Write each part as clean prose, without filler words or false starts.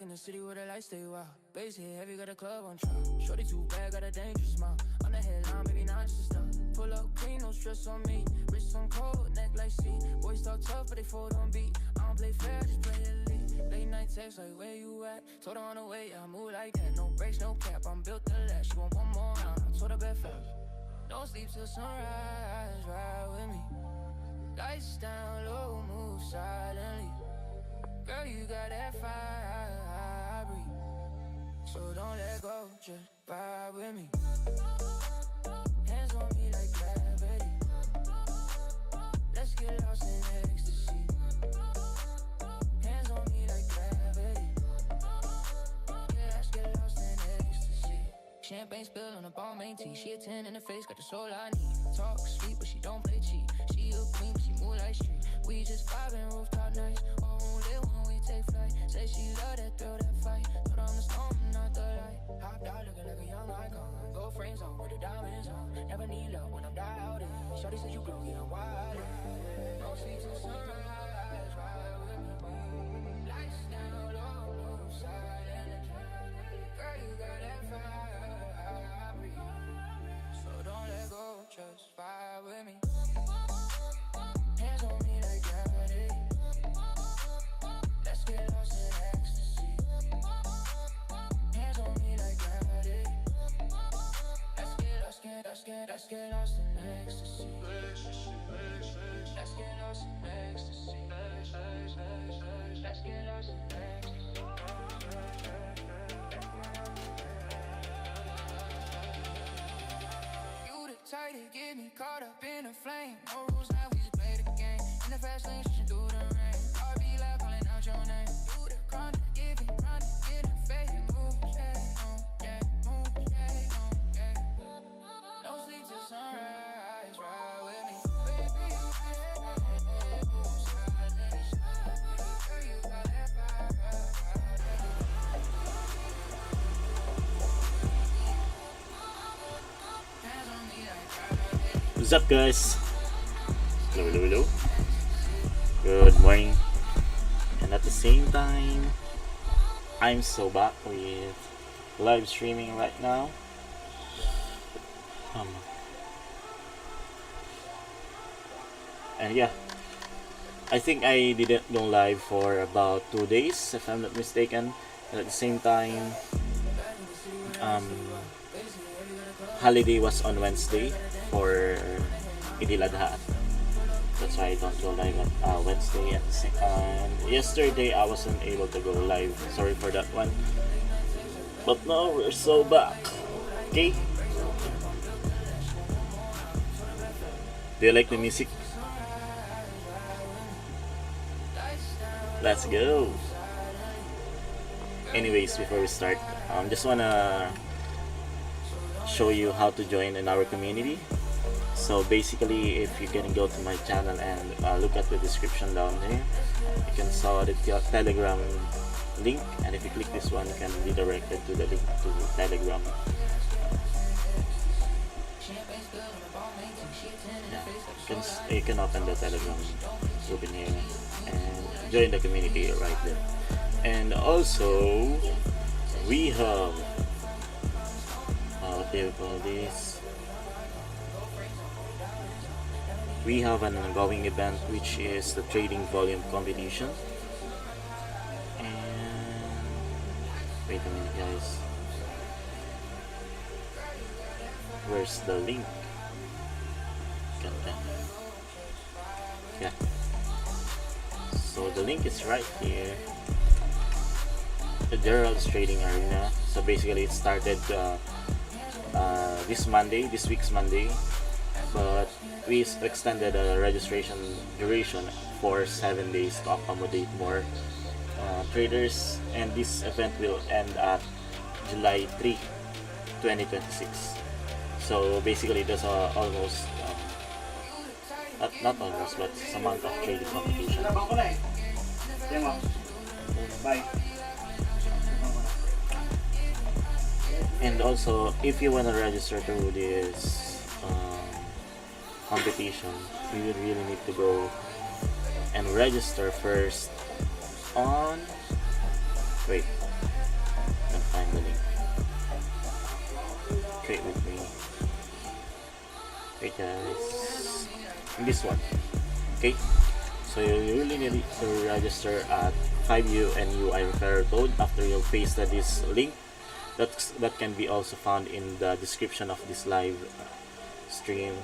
in the city where the lights stay wild. Bass hit heavy, got a club on trial. Shorty too bad, got a dangerous smile. On the headline, maybe not just a stop. Pull up clean, no stress on me. Wrist on cold, neck like sea. Boys talk tough, but they fold on beat. I don't play fair, just play elite. Late night text like, where you at? Told her on the way, I move like that. No brakes, no cap, I'm built to last. She want one more round, I told her bet fast. Don't sleep till sunrise, ride with me. Lights down low, move silently. Girl, you got that fire, breathe. So don't let go, just vibe with me. Hands on me like gravity. Let's get lost in ecstasy. Hands on me like gravity. Yeah, let's get lost in ecstasy. Champagne spill on a ball main tee. She a 10 in the face, got the soul I need. Talk sweet, but she don't play cheap. She a queen, but she move like street. We just vibing rooftop nights. Won't live when we take flight. Say she love that thrill, that fight. Put on the storm, not the light. Hopped out looking like a young icon. Gold frames on with the diamonds on. Never need love when I'm dialed in. Shorty said you grow, yeah, I'm wild. No sleep till sunrise, ride with me. Lights down low, move silent. Girl, you got that fire, breathe. So don't let go, just vibe with me. Hands on me like gravity. Let's get lost in ecstasy. Hands on me like gravity. Let's get lost in ecstasy. Let's get lost in ecstasy. Let's get lost in ecstasy. You the type to get me caught up in a flame. No rules, now we just play the game. In the fast lane, pushing through the rain. I'll be loud, calling out your name. You the chronic, giving, chronic, getting fake. Move, yeah, move, yeah. No sleep till sunrise, ride with me. Baby, you move silent. Girl, you got that fire. Hands on me like gravity. What's up, guys? Hello. Good morning. And at the same time, I'm so back with live streaming right now. And yeah, I think I didn't go live for about 2 days, if I'm not mistaken. And at the same time, holiday was on Wednesday for Idil Adha. That's why I don't go live on Wednesday. And yesterday I wasn't able to go live. Sorry for that one. But now we're so back. Okay? Do you like the music? Let's go. Anyways, before we start, just wanna show you how to join in our community. So basically, if you can go to my channel and look at the description down there, you can saw the Telegram link, and if you click this one, you can be directed to the link to Telegram. Yeah, you can open the Telegram group in here and join the community right there. And also, we have what do you call this? We have an ongoing event, which is the trading volume competition. And wait a minute, guys. Where's the link? Got that. Yeah. So the link is right here. The Gerald's Trading Arena. So basically, it started this week's Monday, but we extended the registration duration for 7 days to accommodate more traders, and this event will end at July 3, 2026. So basically, there's almost not almost, but some amount of trading competition. Bye. And also, if you want to register to this competition, you would really need to go and register first on Wait guys, in this one. Okay, so you really need to register at 5UNUI referral code. After you paste this link, that can be also found in the description of this live stream.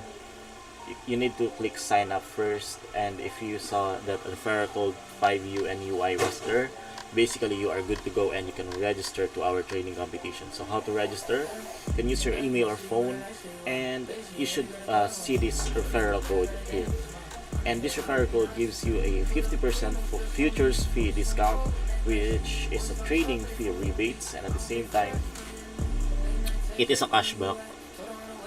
You need to click sign up first, and if you saw that referral code 5UNUI was there, basically you are good to go and you can register to our training competition. So how to register? You can use your email or phone, and you should see this referral code here. And this referral code gives you a 50% futures fee discount, which is a trading fee rebates, and at the same time it is a cashback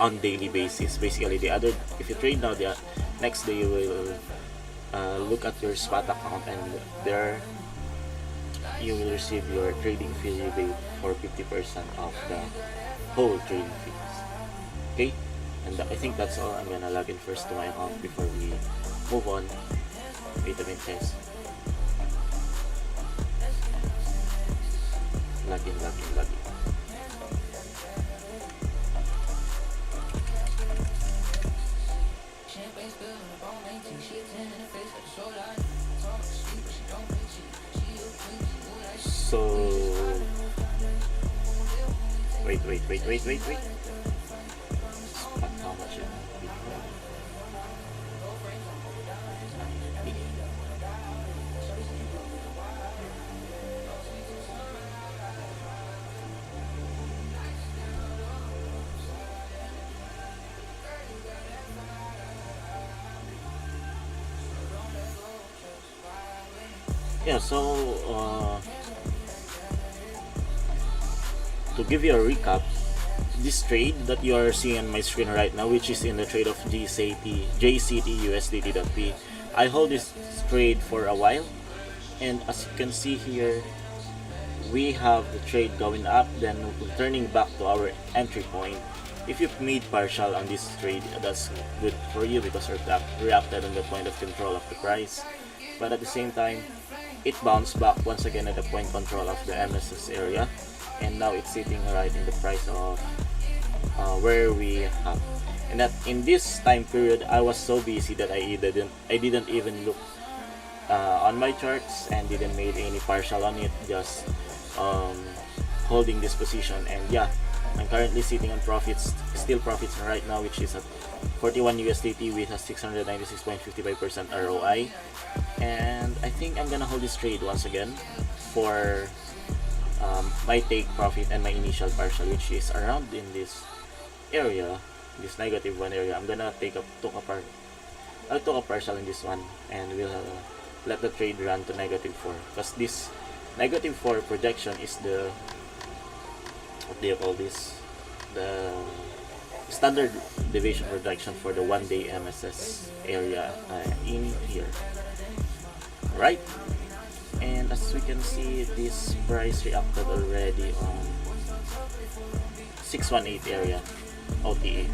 on daily basis. Basically, if you trade now, the next day you will look at your spot account, and there you will receive your trading fee rebate for 50% of the whole trading fees. Okay, and I think that's all. I'm gonna log in first to my account before we move on. Wait a minute guys. Log in. So wait. How much it yeah, so to give you a recap, this trade that you are seeing on my screen right now, which is in the trade of JCT USDT.P, I hold this trade for a while, and as you can see here, we have the trade going up, then returning back to our entry point. If you've made partial on this trade, that's good for you because you reacted on the point of control of the price. But at the same time, it bounced back once again at the point control of the MSS area, and now it's sitting right in the price of where we have. And that in this time period, I was so busy that I didn't even look on my charts and didn't make any partial on it, just holding this position. And yeah, I'm currently sitting on profits, still profits right now, which is at 41 USDT with a 696.55% ROI. And I think I'm gonna hold this trade once again for my take profit and my initial partial, which is around in this area, this -1 area. I'm gonna I'll took a partial in this one, and we'll let the trade run to -4, because this -4 projection is the, what do you call this, the standard deviation projection for the 1-day MSS area in here, right? And as we can see, this price reacted already on 618 area OTA,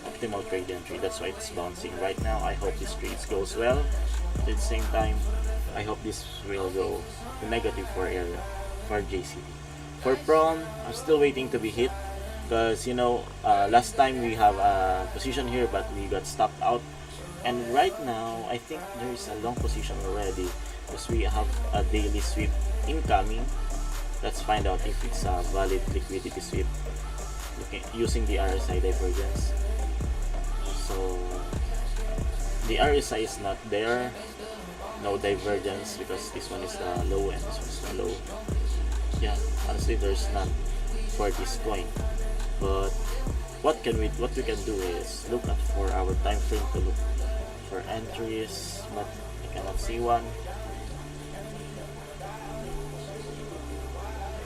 optimal trade entry. That's why it's bouncing right now. I hope this trade goes well. At the same time, I hope this will go to -4 area for JCT. For prom, I'm still waiting to be hit, because last time we have a position here but we got stopped out, and right now I think there is a long position already, because we have a daily sweep incoming. Let's find out if it's a valid liquidity sweep using the RSI divergence. So the RSI is not there, no divergence, because this one is the low and this one is the low. Yeah, honestly there's none for this coin. But what we can do is look at for our time frame to look for entries, but I cannot see one.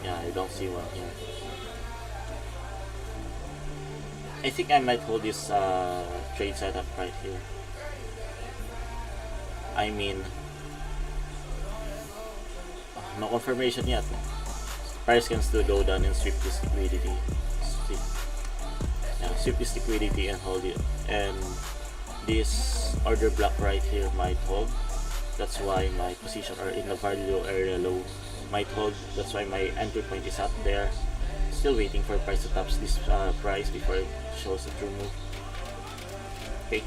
Yeah, I don't see one here. I think I might hold this trade setup right here. I mean, no confirmation yet. Price can still go down and sweep this liquidity. Sweep this liquidity and hold it. And this order block right here might hold. That's why my position are in the value area low might hold. That's why my entry point is up there. Still waiting for price to touch this price before it shows a true move. Okay.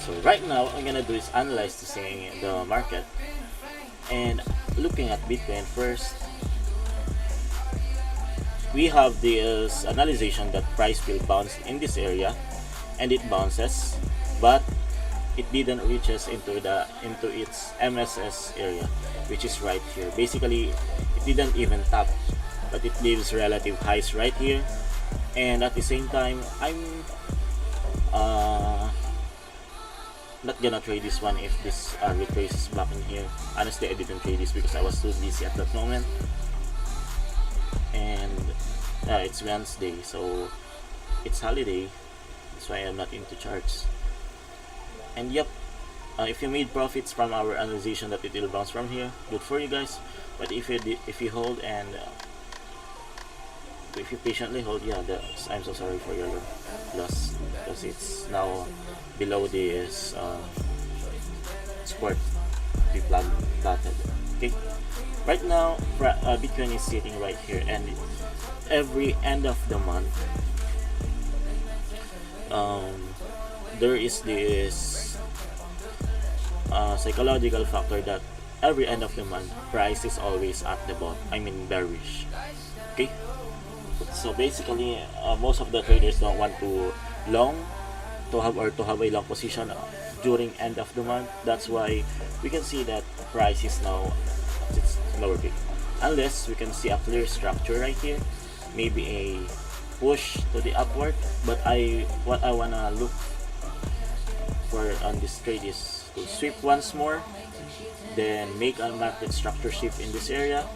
So right now, I'm gonna do is analyze the market, and looking at Bitcoin first. We have this analyzation that price will bounce in this area, and it bounces, but it didn't reaches into its MSS area, which is right here. Basically, it didn't even tap, but it leaves relative highs right here. And at the same time, I'm not gonna trade this one if this retraces back in here. Honestly, I didn't trade this because I was too busy at that moment. And it's Wednesday, so it's holiday. That's why I'm not into charts. And yep, if you made profits from our analyzation that it will bounce from here, good for you guys. But if you hold and if you patiently hold, yeah, I'm so sorry for your loss, because it's now below this support we plotted. Okay, right now Bitcoin is sitting right here, and every end of the month there is this psychological factor that every end of the month price is always at the bottom, I mean bearish. Okay, so basically most of the traders don't want to have a long position during end of the month. That's why we can see that price is now at its lower peak, unless we can see a clear structure right here, maybe a push to the upward. But what I wanna look for on this trade is to sweep once more, then make a market structure shift in this area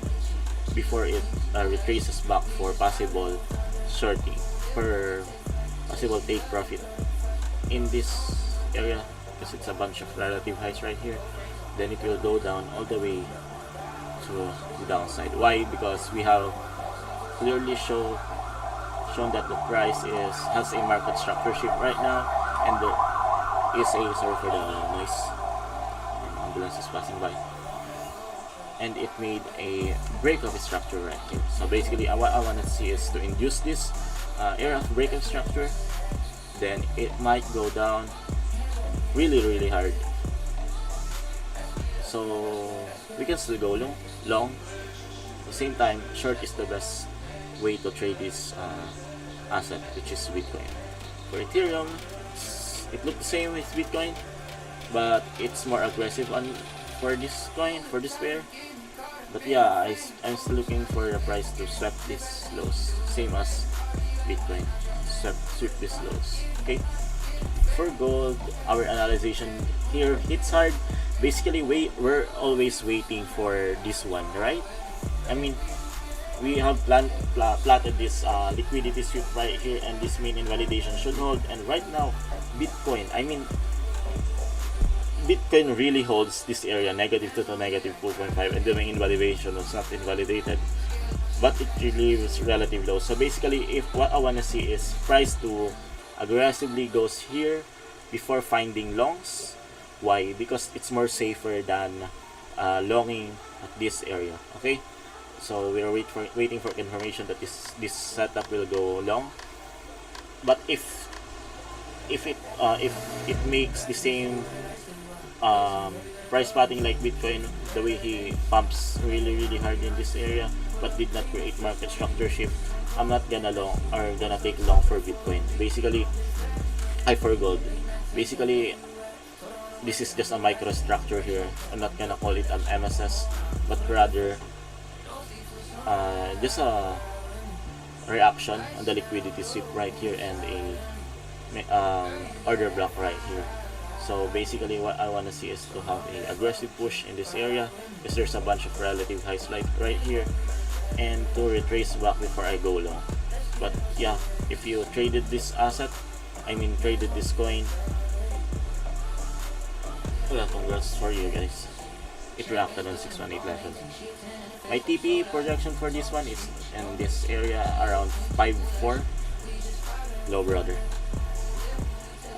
before it retraces back for possible shorting, for possible take profit in this area, because it's a bunch of relative highs right here. Then it will go down all the way to the downside. Why? Because we have clearly shown that the price has a market structure shift right now, and there is a, sorry for the noise, ambulance is passing by, and it made a break of structure right here. So basically what I want to see is to induce this area of break of structure, then it might go down really hard, so we can still go long. At the same time, short is the best way to trade this asset, which is Bitcoin. For Ethereum, it looked the same with Bitcoin, but it's more aggressive for this coin, for this pair. But yeah, I'm still looking for the price to sweep these lows, same as Bitcoin, sweep these lows. Okay, for gold, our analyzation here hits hard. Basically, we're always waiting for this one, right? I mean, we have plotted this liquidity sweep right here, and this main invalidation should hold. And right now, Bitcoin really holds this area, -2 to -2.5, and the main invalidation was not invalidated, but it really was relative low. So basically, if what I want to see is price to aggressively goes here before finding longs. Why? Because it's more safer than longing at this area. Okay, so we're waiting for confirmation that this setup will go long. But if it makes the same price spotting like Bitcoin, the way he pumps really hard in this area but did not create market structure shift, I'm not gonna take long for Bitcoin. Basically, for gold, basically this is just a microstructure here. I'm not gonna call it an MSS, but rather just a reaction on the liquidity sweep right here, and a order block right here. So basically what I want to see is to have a aggressive push in this area, because there's a bunch of relative highs right here, and to retrace back before I go long. But yeah, if you traded this asset, traded this coin, well, congrats for you guys. It reacted on 618 level. My TP projection for this one is in this area around 5.4. Low brother.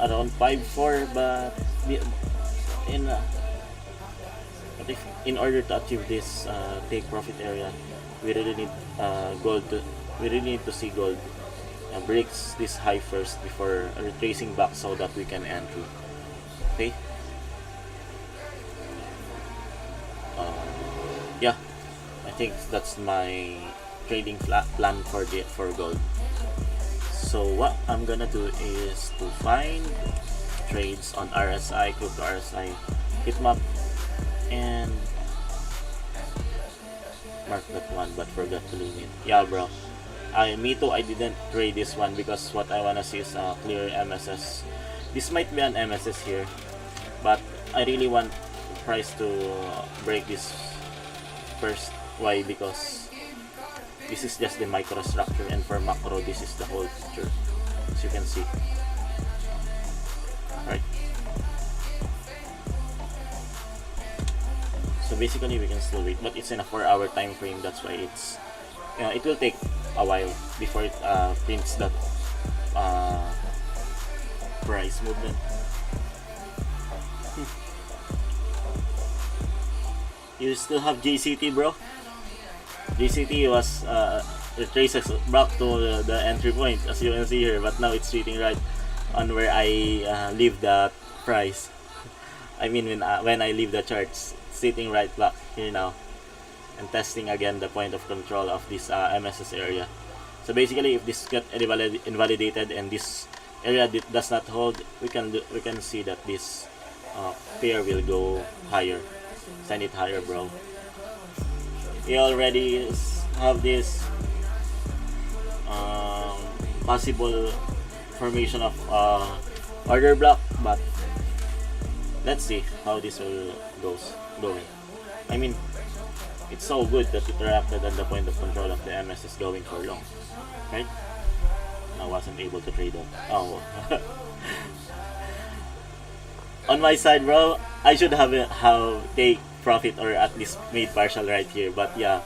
Around 5.4, but in order to achieve this take profit area, we really need gold. We really need to see gold breaks this high first before retracing back so that we can enter. Okay. Yeah, I think that's my trading plan for gold. So what I'm gonna do is to find trades on RSI, crypto RSI, hitmap, and mark that one, but forgot to limit. Yeah, bro. Me too. I didn't trade this one because what I wanna see is a clear MSS. This might be an MSS here, but I really want price to break this first. Why? Because this is just the microstructure, and for macro this is the whole picture, as you can see. Right, so basically we can still wait, but it's in a 4-hour time frame. That's why it's it will take a while before it prints that price movement. You still have JCT, bro. JCT was retraces back to the entry point, as you can see here, but now it's sitting right on where I leave the price. I mean, when I leave the charts, sitting right back here now, and testing again the point of control of this MSS area. So basically, if this get invalidated and this area does not hold, we can see that this pair will go higher. Send it higher, bro. We already have this possible formation of order block, but let's see how this will going. I mean, it's so good that it reacted at the point of control of the MS is going for long, right? I wasn't able to trade up. Oh. On my side, bro, I should have take profit or at least made partial right here, but yeah,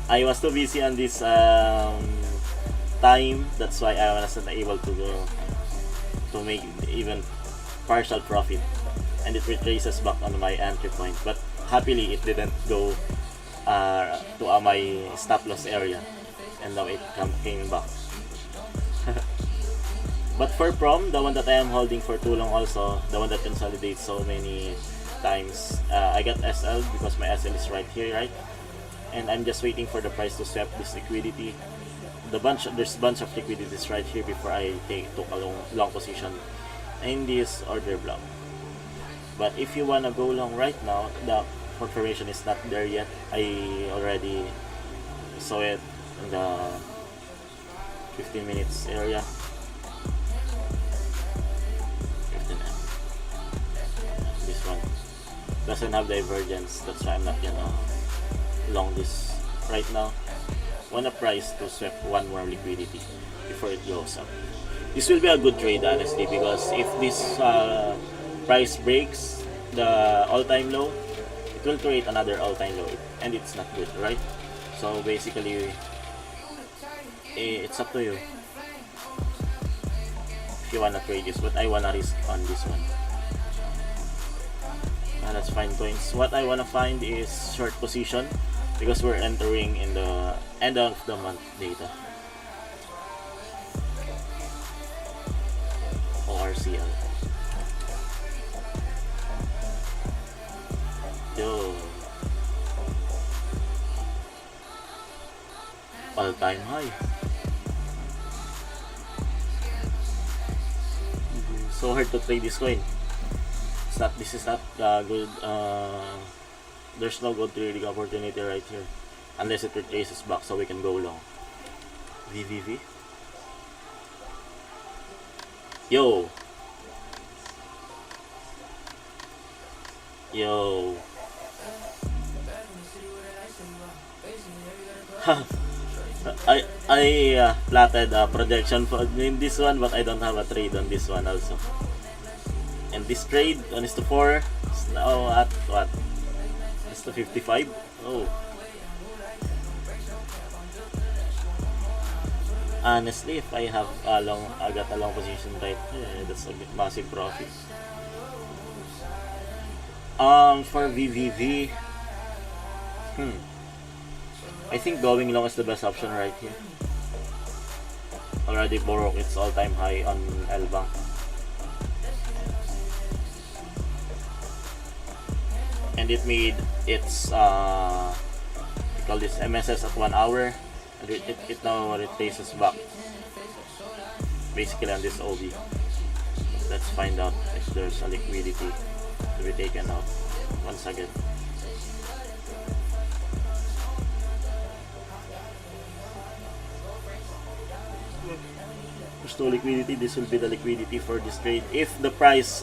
I was too busy on this time. That's why I wasn't able to make even partial profit, and it retraces back on my entry point. But happily, it didn't go to my stop loss area, and now it came back. But for prom, the one that I am holding for too long, also the one that consolidates so many times, I got SL because my SL is right here, right? And I'm just waiting for the price to swap this liquidity. There's a bunch of liquidities right here before I took a long position in this order block. But if you wanna go long right now, the confirmation is not there yet. I already saw it in the 15 minutes area. 15 This one doesn't have divergence, that's why I'm not gonna long this right now. Want a price to swap one more liquidity before it goes up. This will be a good trade, honestly, because if this price breaks the all-time low, it will create another all-time low, and it's not good, right? So basically, it's up to you if you wanna trade this, but I wanna risk on this one. Let's find coins. What I wanna find is short position, because we're entering in the end of the month data. ORCL. Yo. All-time high. So hard to trade this coin. This is not good. There's no good trading opportunity right here unless it retraces back so we can go long. VVV. Yo. I plotted a projection for in this one, but I don't have a trade on this one also. And this trade on is to 4 is now at what? It's to 55. Oh. Honestly, if I have I got a long position right here, that's a massive profit. For VVV, I think going long is the best option right here. already broke its all-time high on LBank. And it made its we call this MSS at 1 hour, and it now retraces back basically on this OB. Let's find out if there's a liquidity to be taken out once again. There's no liquidity. This will be the liquidity for this trade. If the price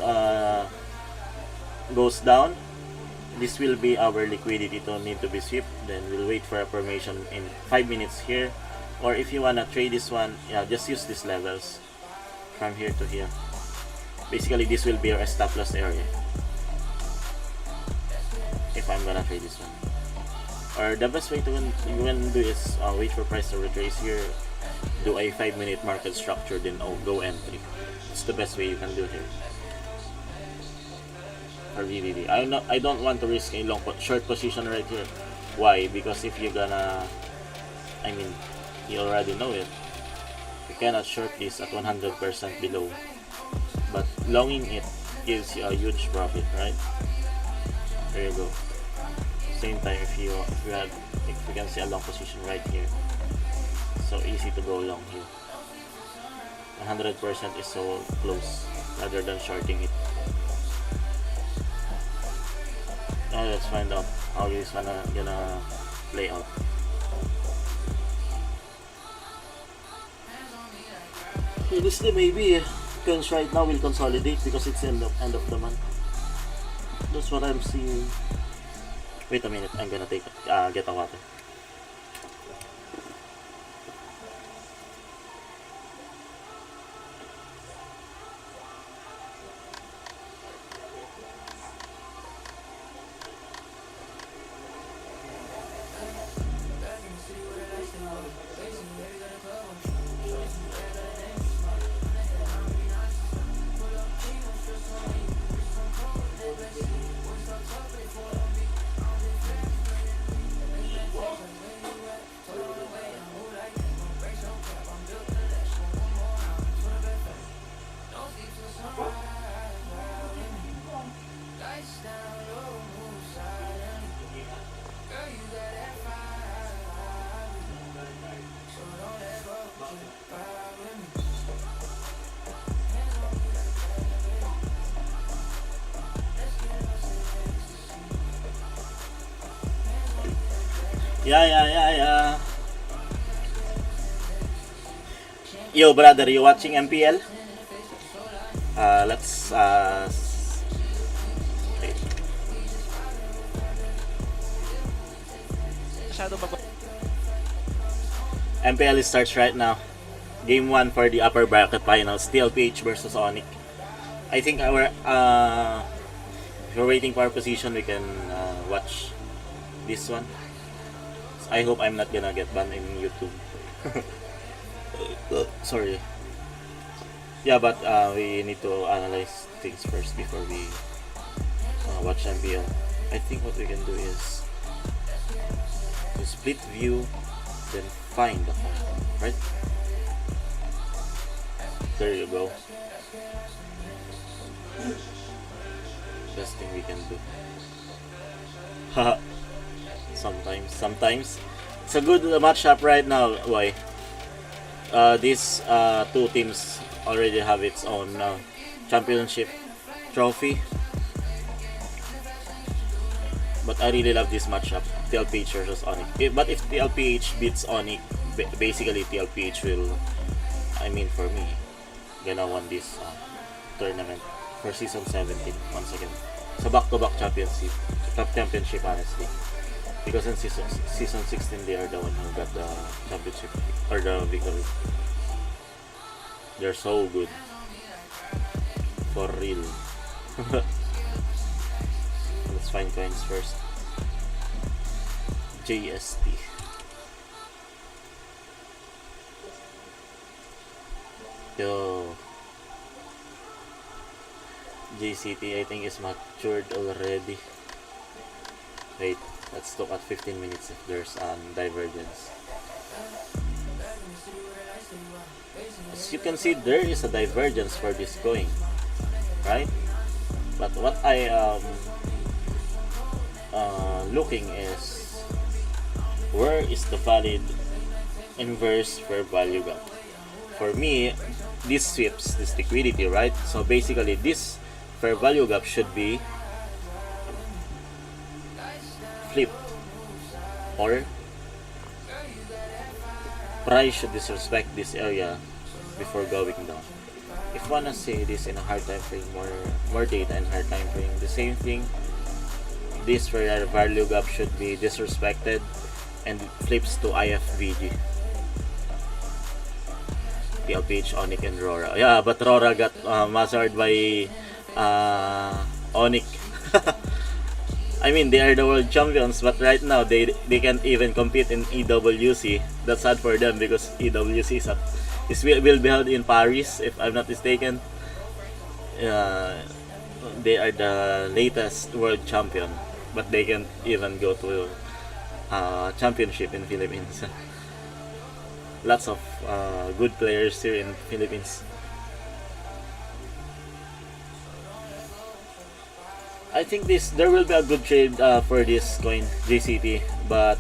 goes down, this will be our liquidity to need to be swept. Then we'll wait for a formation in 5 minutes here. Or if you wanna trade this one, yeah, just use these levels from here to here. Basically, this will be our stop loss area if I'm gonna trade this one. Or the best way to do is wait for price to retrace here, do a 5-minute market structure, then go entry. It's the best way you can do here. For VDD, I don't want to risk a short position right here. Why? Because if you're gonna, I mean, you already know it. You cannot short this at 100% below. But longing it gives you a huge profit, right? There you go. Same time, if you can see a long position right here, so easy to go long here. 100% is so close rather than shorting it. Now let's find out how this one gonna play out. Honestly, maybe coins right now will consolidate because it's end of the month. That's what I'm seeing. Wait a minute, I'm gonna get a water. Yeah. Yo, brother, you watching MPL? Let's wait. MPL starts right now. Game 1 for the upper bracket finals. TLPH versus Onyx. I think if we're waiting for our position, we can watch this one. I hope I'm not gonna get banned in YouTube. Sorry. Yeah, but we need to analyze things first before we watch MPL. I think what we can do is to split view, then find the file, right? There you go. Best thing we can do. Haha. Sometimes it's a good matchup right now. Why? These two teams already have its own championship trophy, but I really love this matchup, TLPH versus Onyx. But if TLPH beats Onyx, basically TLPH will, I mean, for me, gonna won this tournament for season 17 once again. So back-to-back championship honestly. Because in season 16 they are the one who got the championship or the victory. They're so good. For real. Let's find coins first. JST. Yo. JCT I think is matured already. Wait. Let's look at 15 minutes if there's divergence. you can see, there is a divergence for this coin, right? But what I am looking is, where is the valid inverse fair value gap? For me, this sweeps this liquidity, right? So basically, this fair value gap should be flipped, or price should disrespect this area before going down. If wanna say this in a hard time frame, more data and hard time frame, the same thing. This fair value gap should be disrespected and flips to IFVG. PLPH, Onic, and Rora. Yeah, but Rora got massacred by Onic. I mean, they are the world champions, but right now they can't even compete in EWC. That's sad for them because EWC will be held in Paris, if I'm not mistaken. They are the latest world champion, but they can't even go to championship in Philippines. Lots of good players here in Philippines. I think there will be a good trade for this coin JCT, but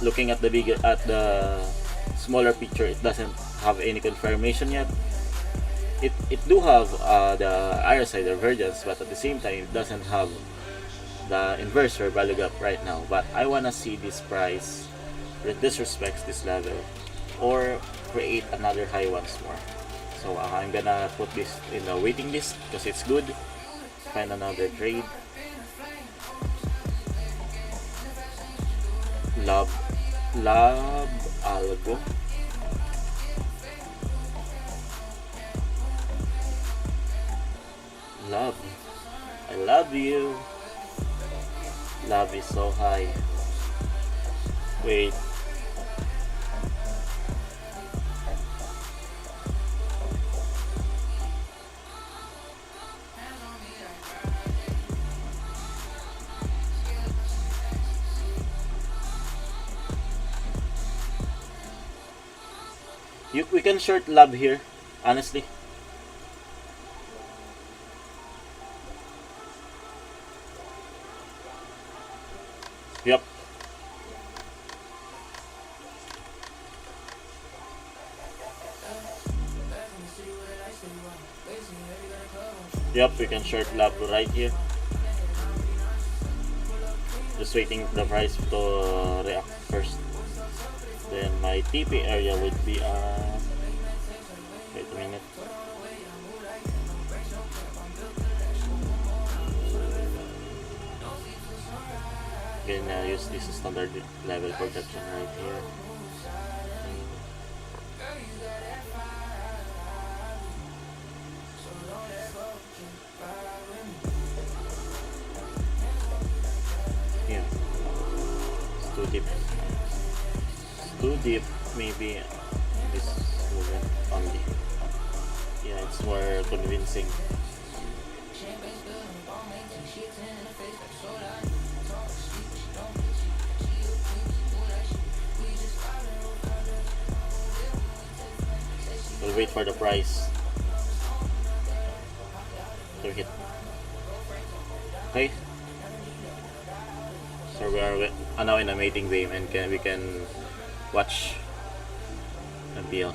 looking at the smaller picture, it doesn't have any confirmation yet. It do have the RSI divergence, but at the same time it doesn't have the inverse fair value gap right now. But I wanna see this price disrespects this level or create another high once more. So I'm gonna put this in the waiting list because it's good. Find another trade. Lab Algo. Love. I love you. Love is so high. Wait. We can short lab here, honestly. Yep. Yep, we can short lab right here. Just waiting for the price to react first. Then my TP area would be wait a minute. Gonna use this standard level protection right here. Yeah, it's too deep. Too deep, maybe this movement only. Yeah, it's more convincing. We'll wait for the price to hit. Okay. So we are now in a mating game and we can watch a deal.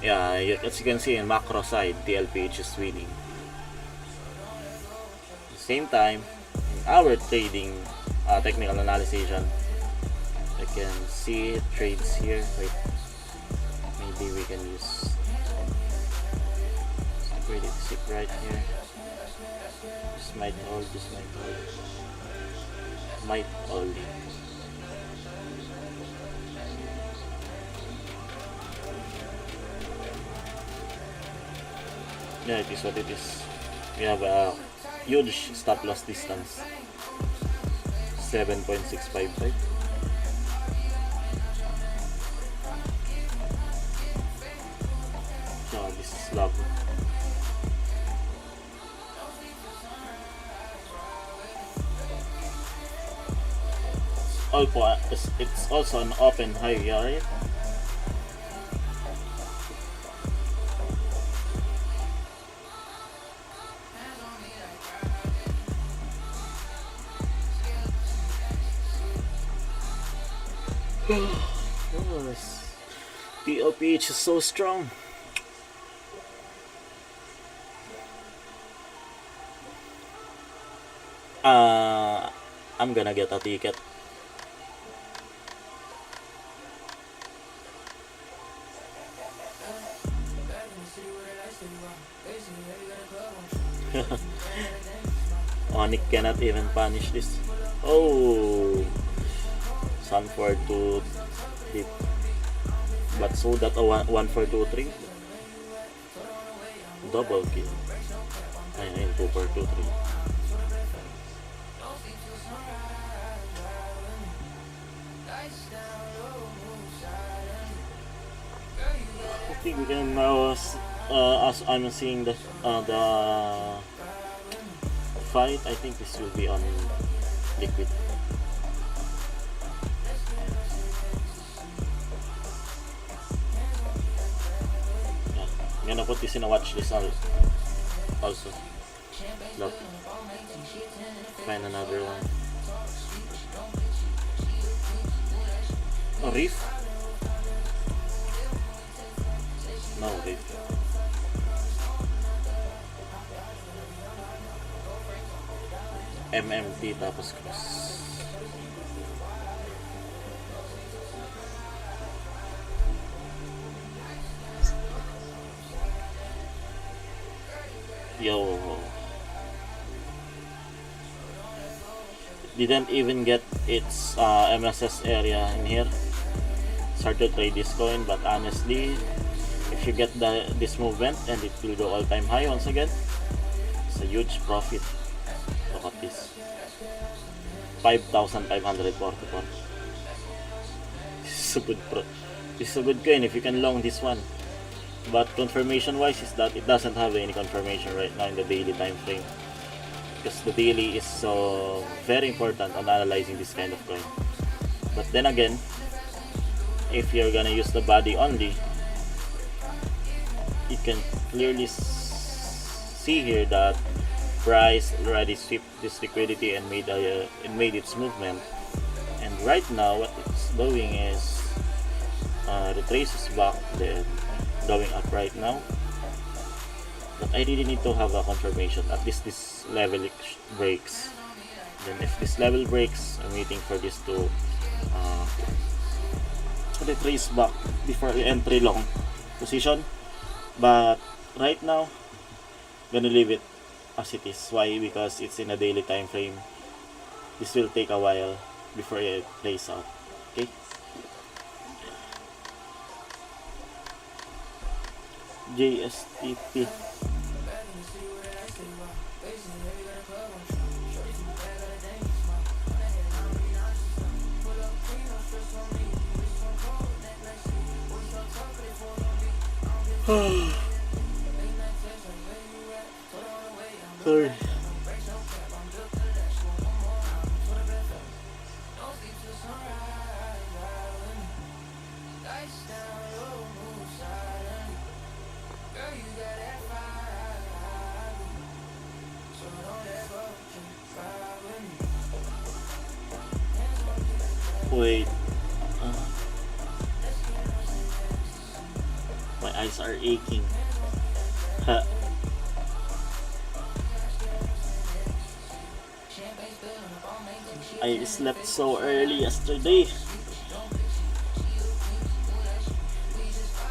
Yeah, as you can see in macro side, TLPH is winning. At the same time, in our trading technical analysis, I can see trades here. Wait, maybe we can use liquidity sip right here. This might hold, might hold. Yeah, it is what it is. We have a huge stop loss distance, 7.655. So this is love. It's also an open high, right? Yes. POPH is so strong. I'm gonna get a ticket. Onyx cannot even punish this. Oh, Sun 4-2 deep. But so that a 1-4-2-3 double kill. Ayun, 2-4-2-3. I think we can now, as I'm seeing the fight, I think this will be on Liquid. Yeah, I'm gonna put this in a watch list also. Look, find another one. Oh, Reef? No, Reef. MMT tapos cross. Yo. Didn't even get its MSS area in here. It's hard to trade this coin, but honestly, if you get this movement and it will go all-time high once again, it's a huge profit. Look at this, 5,544. This is a good This is a good coin if you can long this one. But confirmation wise is that it doesn't have any confirmation right now in the daily time frame, because the daily is so very important on analyzing this kind of coin. But then again, if you're gonna use the body only, you can clearly see here that price already swept this liquidity and made its movement. And right now what it's doing is retraces back, then going up right now. But I really need to have a confirmation. At least this level breaks. Then if this level breaks, I'm waiting for this to retrace back before the entry long position. But right now, gonna leave it as it is. Why? Because it's in a daily time frame. This will take a while before it plays out. Okay. JSTP. Sorry. Wait. My eyes are aching. I slept so early yesterday.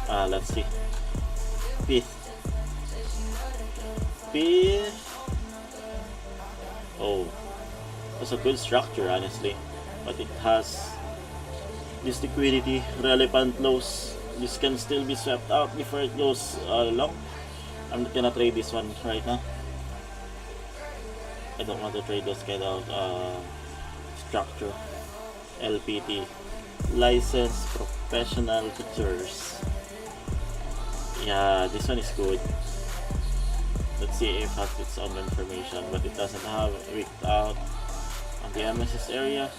Let's see. Fifth. Oh, it's a good structure, honestly, but it has this liquidity, relevant lows. This can still be swept out before it goes long. I'm not gonna trade this one right now. I don't want to trade those kind of structure. LPT, licensed professional pictures. Yeah, this one is good. Let's see if it has its own information, but it doesn't have wicked out on the MSS area.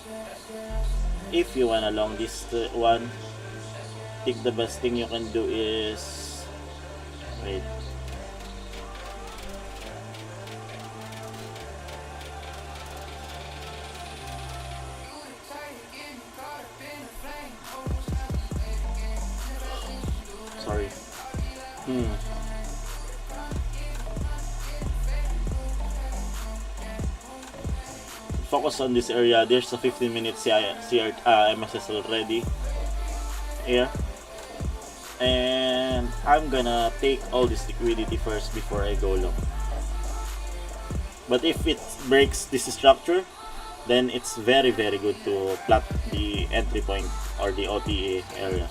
If you wanna long this one, I think the best thing you can do is wait. Focus on this area. There's a 15-minute MSS already here, and I'm gonna take all this liquidity first before I go long. But if it breaks this structure, then it's very good to plot the entry point or the OTA area.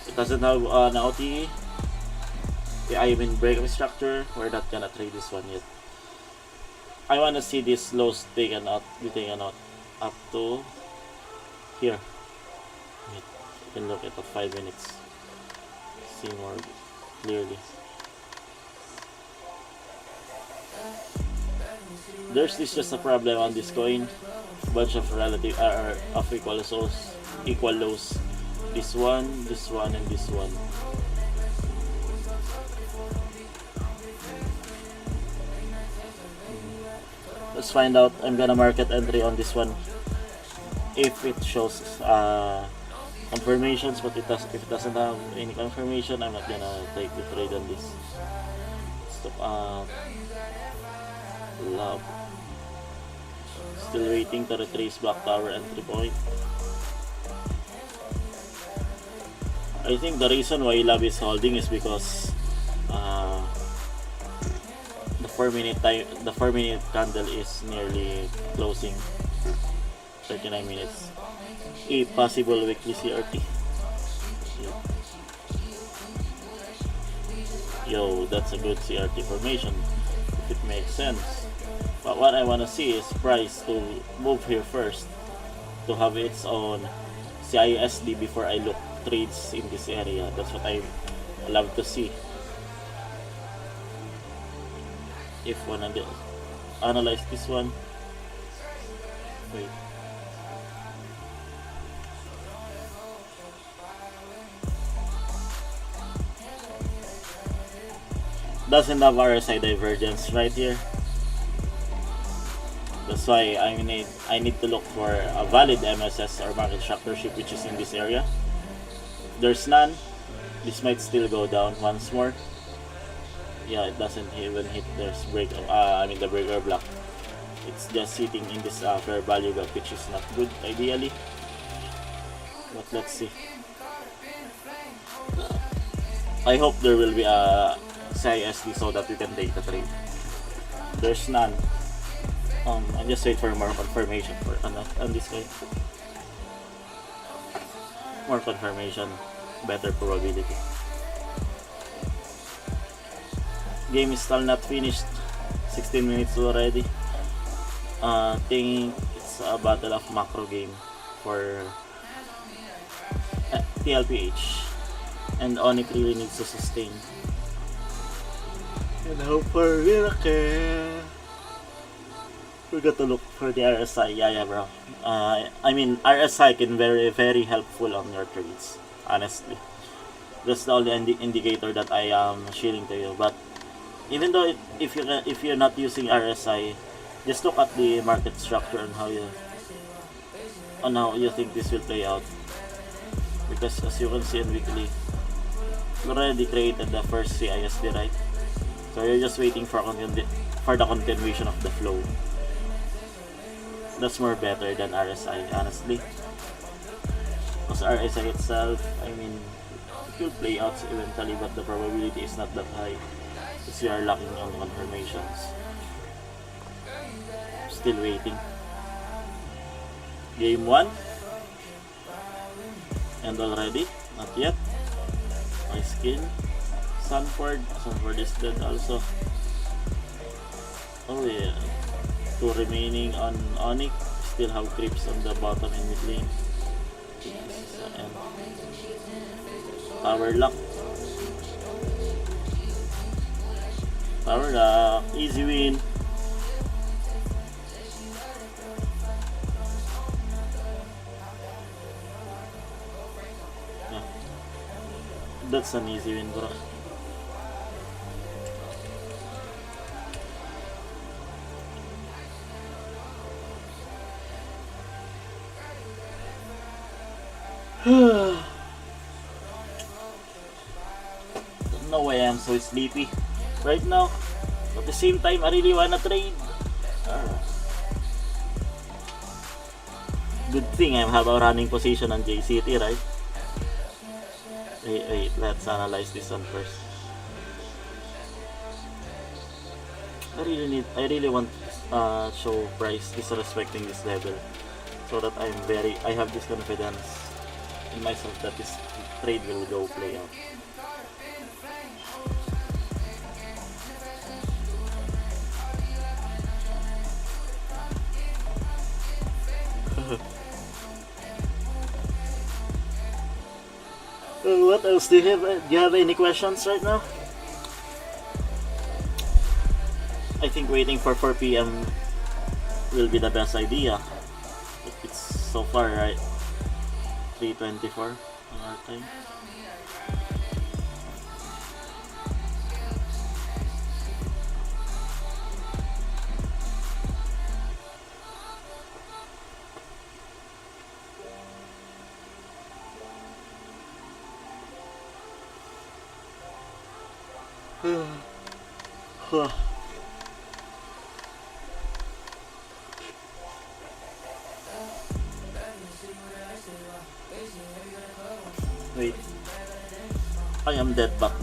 It doesn't have an OTA. I mean break of structure. We're not gonna trade this one yet. I wanna see this lows taken out up to here. Wait, you can look at the 5 minutes. See more clearly. There's just a problem on this coin. Bunch of relative of equal lows. This one, and this one. Let's find out. I'm gonna market entry on this one if it shows confirmations, but if it doesn't have any confirmation, I'm not gonna take the trade on this. Stop. Love. Still waiting to retrace block tower entry point. I think the reason why Love is holding is because the 4-minute candle is nearly closing. 39 minutes. A possible weekly CRT. Yo, that's a good CRT formation if it makes sense. But what I wanna see is price to move here first, to have its own CISD before I look trades in this area. That's what I love to see. If wanna analyze this one, wait. Doesn't have RSI divergence right here. That's why I need to look for a valid MSS or market structureship which is in this area. If there's none, this might still go down once more. Yeah, it doesn't even hit the breaker block. It's just sitting in this fair value gap, which is not good ideally. But let's see. I hope there will be a CISD so that we can take the trade. There's none. I just wait for more confirmation for on this guy. More confirmation, better probability. Game is still not finished. 16 minutes already. Think it's a battle of macro game for TLPH, and Onyx really needs to sustain. And hope for miracle. We got to look for the RSI. Yeah, bro. I mean, RSI can very helpful on your trades. Honestly, that's the only indicator that I am sharing to you. But even though if you're not using RSI, just look at the market structure and how you think this will play out. Because as you can see in weekly, we already created the first CISD, right? So you're just waiting for the continuation of the flow. That's more better than RSI, honestly. Because RSI itself, I mean, it will play out eventually, but the probability is not that high because you are lacking on confirmations. Still waiting. Game 1. And already? Not yet. My skin. Sanford is dead also. Oh yeah. 2 remaining on Onyx. Still have creeps on the bottom and mid lane. Power lock. Power lock. Easy win. Yeah. That's an easy win, bro. No way I'm I'm so sleepy right now. At the same time, I really wanna trade. Good thing I have a running position on JCT, right? Wait, let's analyze this one first. I really want to show price disrespecting this level, so that I have this confidence in myself that this trade will go play out. What else do you have? Do you have any questions right now? I think waiting for 4 p.m. will be the best idea. It's so far, right? 3:24 on our time. Wait, I am dead back.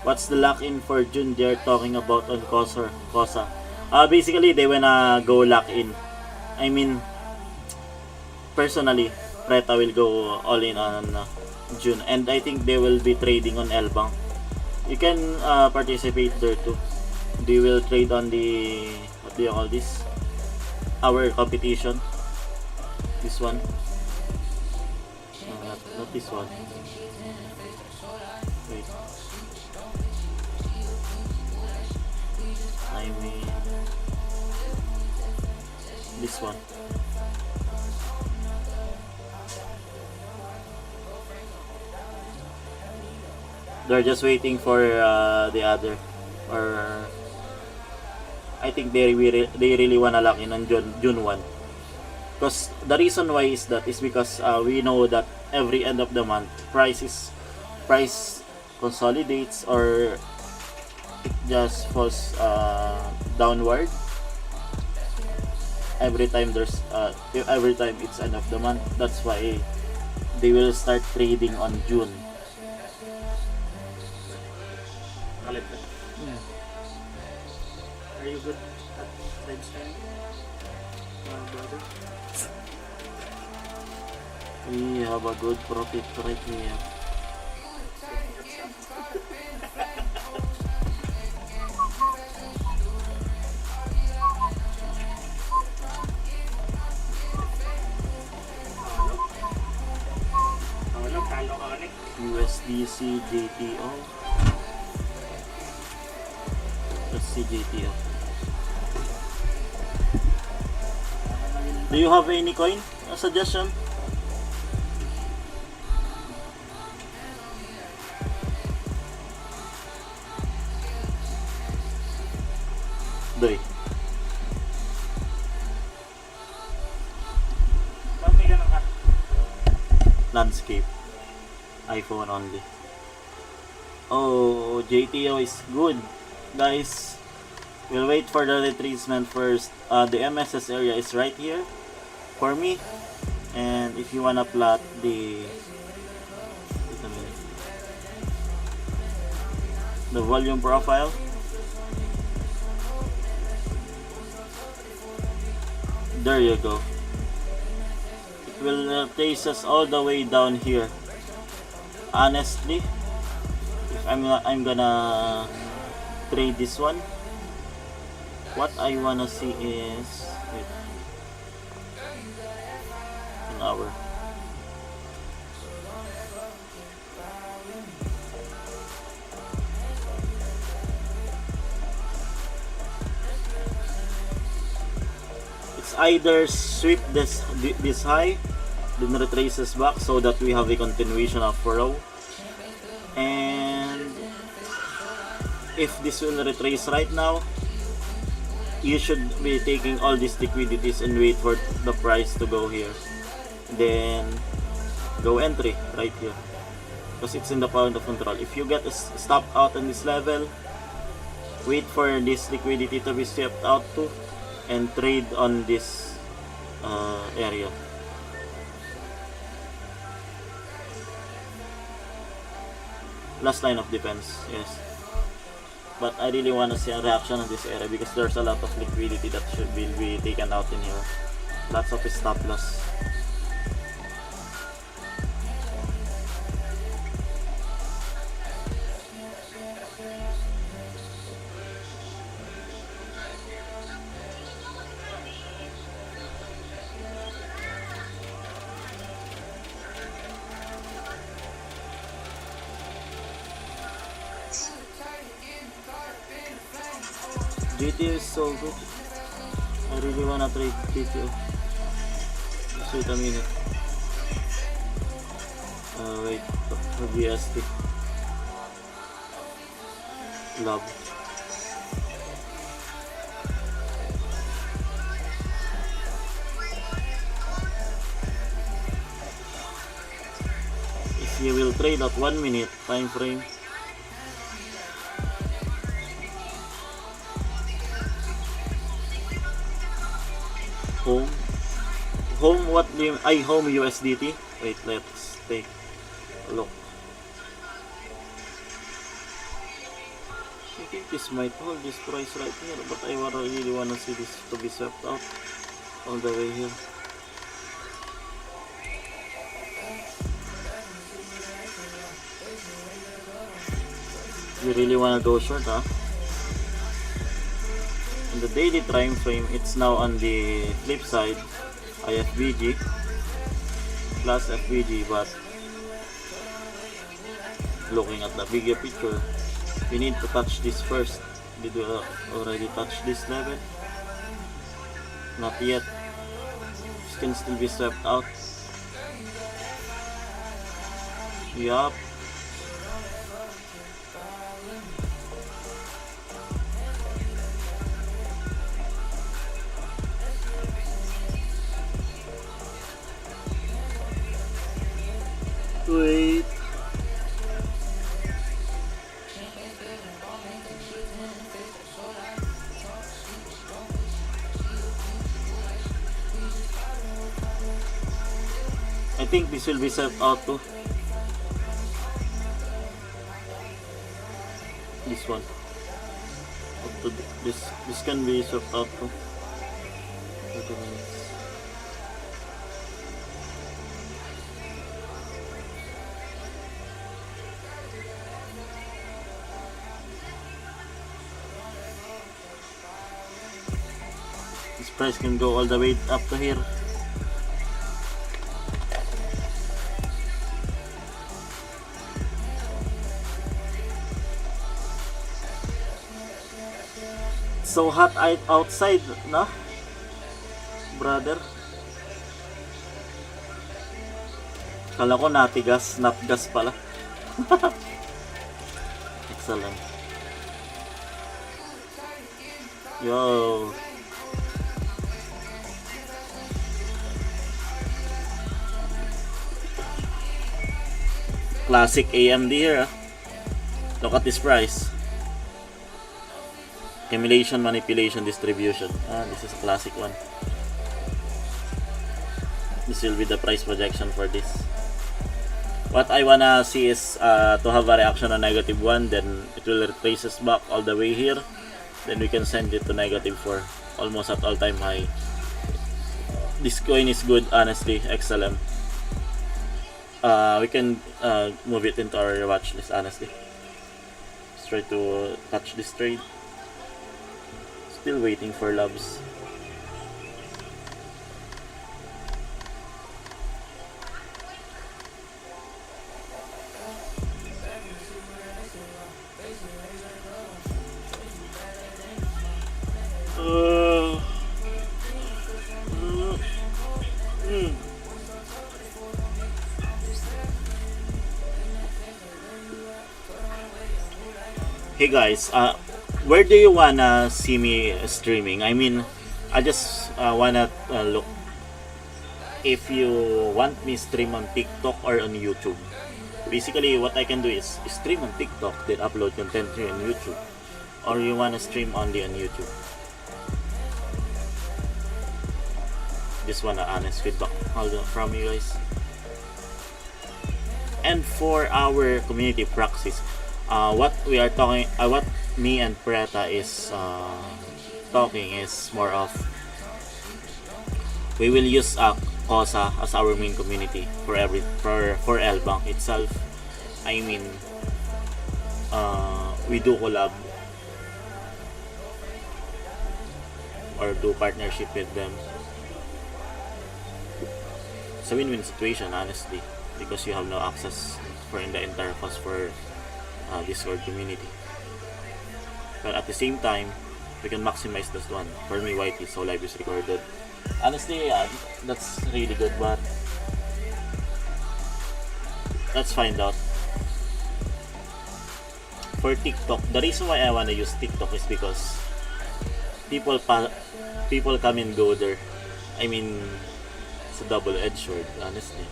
What's the lock-in for June they're talking about on Cosa? Basically, they wanna go lock-in. I mean, personally, Preta will go all in on June, and I think they will be trading on LBank. You can participate there too. They will trade on the, what do you call this? Our competition. This one. No, not this one. Wait. I mean, this one. They're just waiting for the other, or I think they really wanna lock in on June 1. Because the reason why is because we know that every end of the month price consolidates, or it just falls downward every time it's end of the month. That's why they will start trading on June. Are you good at trade stand, brother? We have a good profit right here. USDC JTO. Let's see JTO. Do you have any coin? A suggestion? Doy. Landscape. iPhone only. Oh, JTO is good. Guys, we'll wait for the retracement first. The MSS area is right here for me. And if you wanna plot the volume profile, there you go. It will place us all the way down here. Honestly, if I'm gonna trade this one, what I wanna see is, wait, an hour. It's either sweep this high, then retraces back so that we have a continuation of row, And if this will retrace right now, you should be taking all these liquidities and wait for the price to go here, then go entry right here, because it's in the point of control. If you get a stop out on this level, wait for this liquidity to be swept out to, and trade on this area. Last line of defense, yes. But I really want to see a reaction on this area because there's a lot of liquidity that should be taken out in here. Lots of stop loss. GTO is so good. I really wanna trade GTO. Just wait a minute. Wait for GST. Love. If you will trade at 1 minute time frame, home what do you, home USDT. Wait, let's take a look. I think this might hold this price right here, but I really wanna see this to be swept out all the way here. You really wanna go short, huh? In the daily time frame, it's now on the flip side, IFBG plus FBG, but looking at the bigger picture, we need to touch this first. Did we already touch this level? Not yet. This can still be swept out. Yup. Wait. I think this will be set out too. This one. This can be set out too. Wait a minute. This price can go all the way up to here. So hot outside, no? Brother. Kala ko natigas, not gas pala. Excellent. Yo. Classic AMD here. Look at this price. Accumulation, manipulation, distribution. This is a classic one. This will be the price projection for this. What I wanna see is to have a reaction on -1, then it will retrace us back all the way here. Then we can send it to -4, almost at all-time high. This coin is good, honestly, XLM. We can move it into our watch list, honestly. Let's try to touch this trade. Still waiting for loves. Hey guys, where do you wanna see me streaming? I mean, I just wanna look if you want me stream on TikTok or on YouTube. Basically, what I can do is stream on TikTok, then upload content here on YouTube. Or you wanna stream only on YouTube. Just want an honest feedback from you guys. And for our community practice, what we are talking, what me and Preta is talking is more of we will use Cosa as our main community for LBank itself. I mean, we do collab or do partnership with them. It's a win-win situation, honestly, because you have no access for in the entire cost for Discord community. But at the same time, we can maximize this one. For me, YT, so live is recorded. Honestly, that's really good, but let's find out. For TikTok, the reason why I wanna use TikTok is because people come and go there. I mean, it's a double-edged sword, honestly.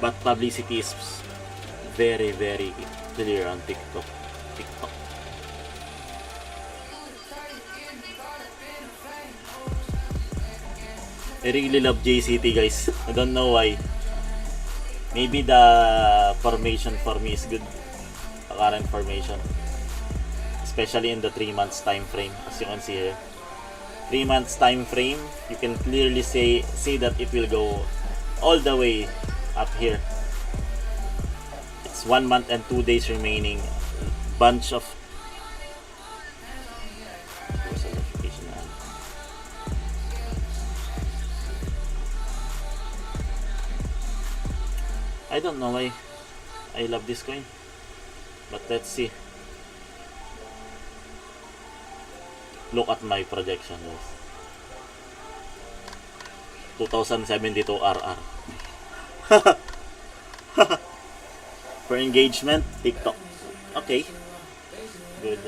But publicity is very, very clear on TikTok. I really love JCT, guys. I don't know why. Maybe the formation for me is good. The current formation. Especially in the 3 months time frame, as you can see here. 3 months time frame, you can clearly see that it will go all the way up here. It's 1 month and 2 days remaining. Bunch of I don't know why I love this coin, but let's see. Look at my projection, guys. 2072 RR. For engagement, TikTok. Okay, good.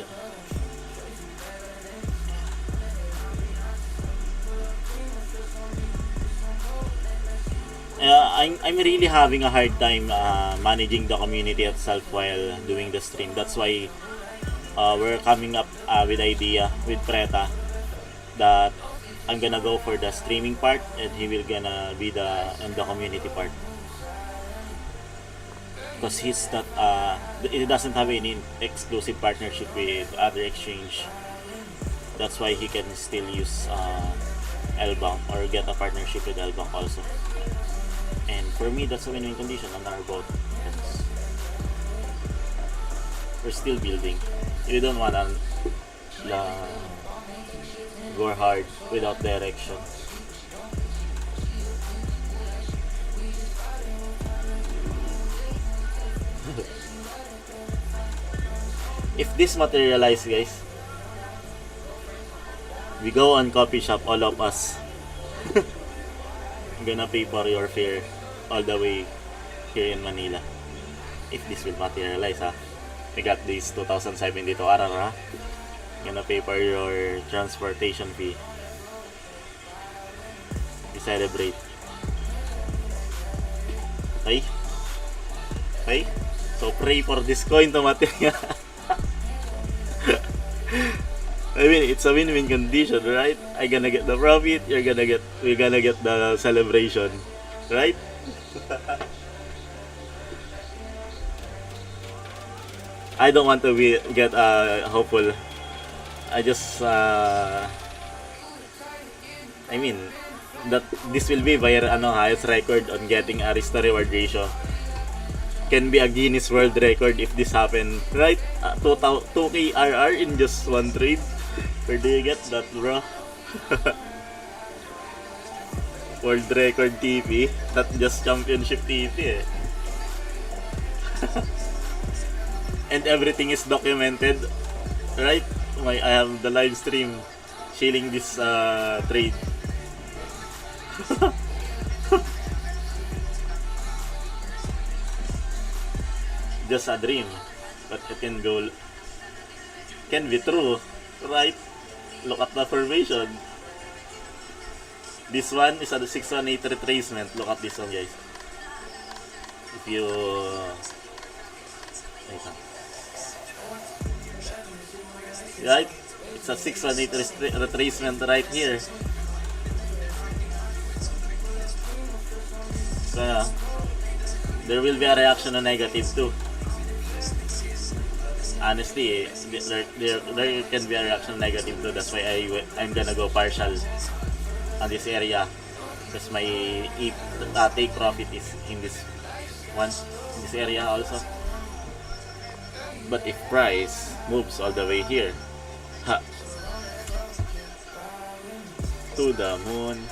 I'm really having a hard time managing the community itself while doing the stream. That's why we're coming up with idea with Preta that I'm gonna go for the streaming part and he will gonna be in the community part, because he doesn't have any exclusive partnership with other exchange. That's why he can still use LBank or get a partnership with LBank also. And for me, that's a win-win condition on our boat. We're still building. You don't wanna go hard without direction. If this materializes, guys, we go on coffee shop, all of us. I'm gonna pay for your fare all the way here in Manila. If this will materialize, we got this 2072 RR, I'm gonna pay for your transportation fee. We celebrate. Okay? So pray for this coin to materialize. I mean, it's a win-win condition, right? I'm gonna get the profit, we're gonna get the celebration, right? I don't want to get hopeful. I just I mean that this will be by highest record on getting a risk to reward ratio. Can be a Guinness World Record if this happen, right? 2K RR in just one trade. Where do you get that, bro? World Record TP, not just Championship TP, eh. And everything is documented, right? I have the live stream shilling this trade. Just a dream. but it can go, can be true, right? Look at the formation. This one is at the 618 retracement. Look at this one, guys. If you right, it's a 618 retracement right here. So there will be a reaction on negative too. Honestly, there can be a reaction negative too. That's why I'm gonna go partial on this area, because my take profit is in this one, in this area also. But if price moves all the way here, ha, to the moon,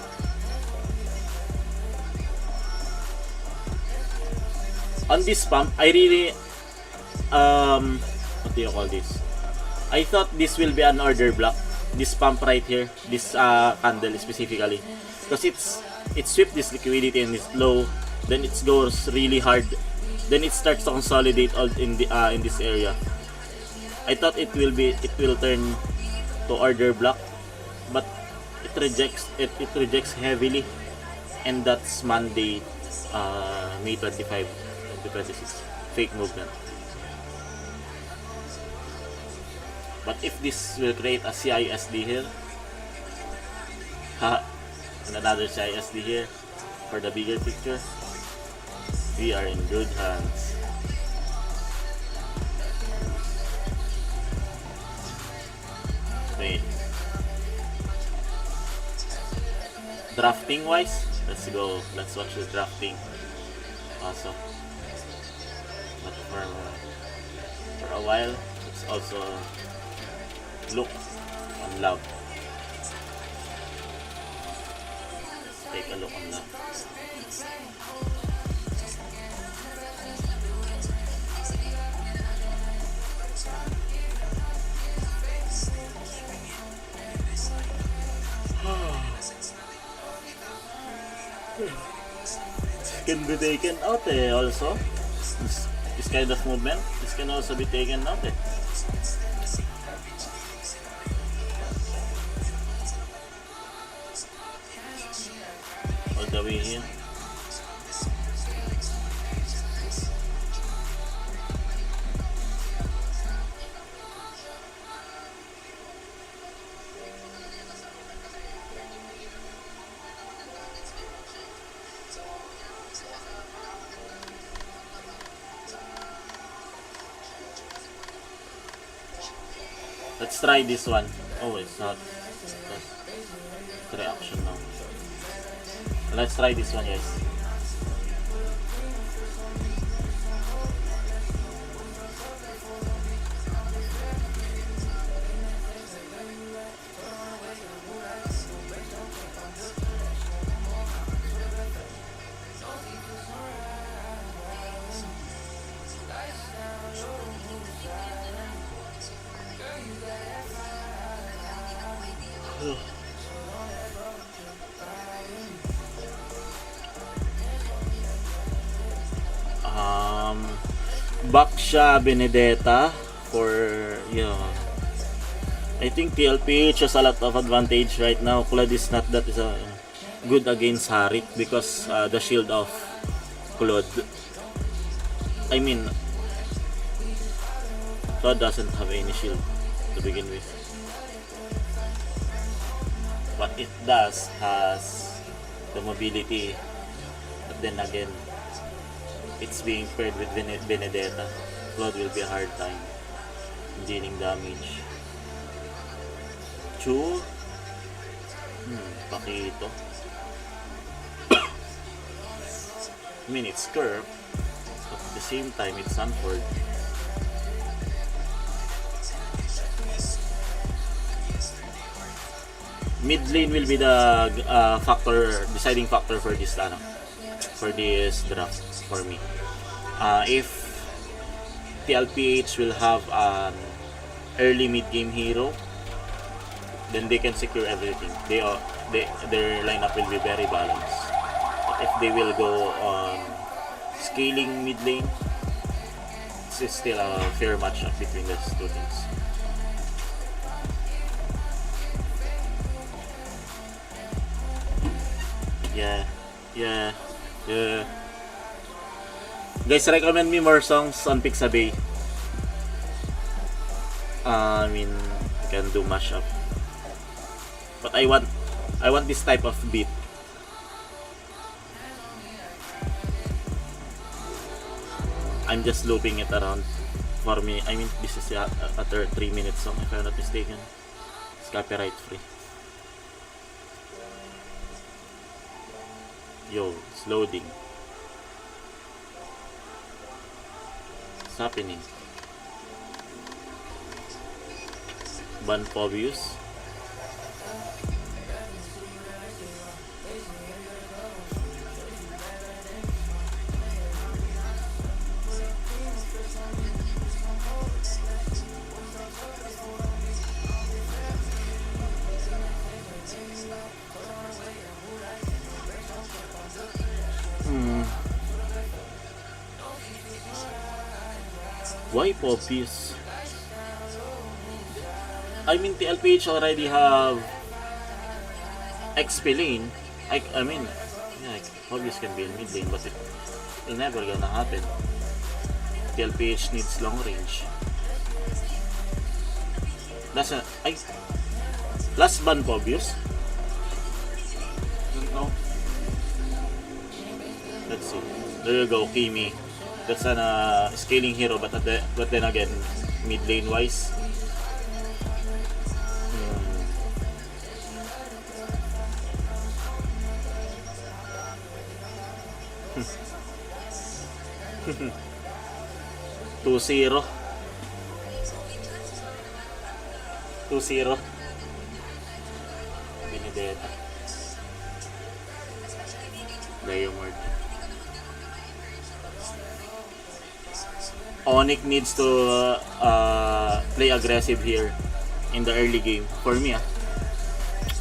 on this pump, I really what do you call this? I thought this will be an order block. This pump right here, this candle specifically, because it sweep this liquidity and it's low, then it goes really hard, then it starts to consolidate all in this area. I thought it will turn to order block, but it rejects heavily, and that's Monday, May 25, 2026, fake movement. But if this will create a CISD here, and another CISD here for the bigger picture, we are in good hands. Wait. Drafting wise, let's go. Let's watch the drafting also. But for a while, let's also look on love. Let's take a look on love. Can be taken out also. This kind of movement, this can also be taken out all the way here. Let's try this one. Oh, it's not. It's reaction now. Let's try this one, guys. Back siya Benedetta for, I think TLPH has a lot of advantage right now. Claude is not that good against Harit because the shield of Claude. I mean, Claude doesn't have any shield to begin with. But it does has the mobility. But then again, it's being paired with Benedetta. Claude will be a hard time dealing damage. Chu. Pakito. I mean, it's curved, but at the same time, it's Sanford. Mid lane will be the deciding factor for this draft for me. If TLPH will have an early mid game hero, then they can secure everything. Their lineup will be very balanced. But if they will go on scaling mid lane, it's still a fair matchup between those two teams. Yeah, yeah, yeah. Guys, recommend me more songs on Pixabay. I mean, you can do mashup. But I want this type of beat. I'm just looping it around for me. I mean, this is a 3-minute song if I'm not mistaken. It's copyright free. Yo, it's loading. What's happening? Ban obvious. Why obvious? I mean, the LPH already have XP lane. I mean, yeah, obvious can be in mid lane, but it'll never gonna happen. The LPH needs long range. That's a last ban obvious. Don't know. Let's see. There you go, Kimi. That's an scaling hero, but then again, mid lane wise. Hmm. 2-0. 2-0. Benedetta. Diomord. Onyx needs to play aggressive here in the early game. For me,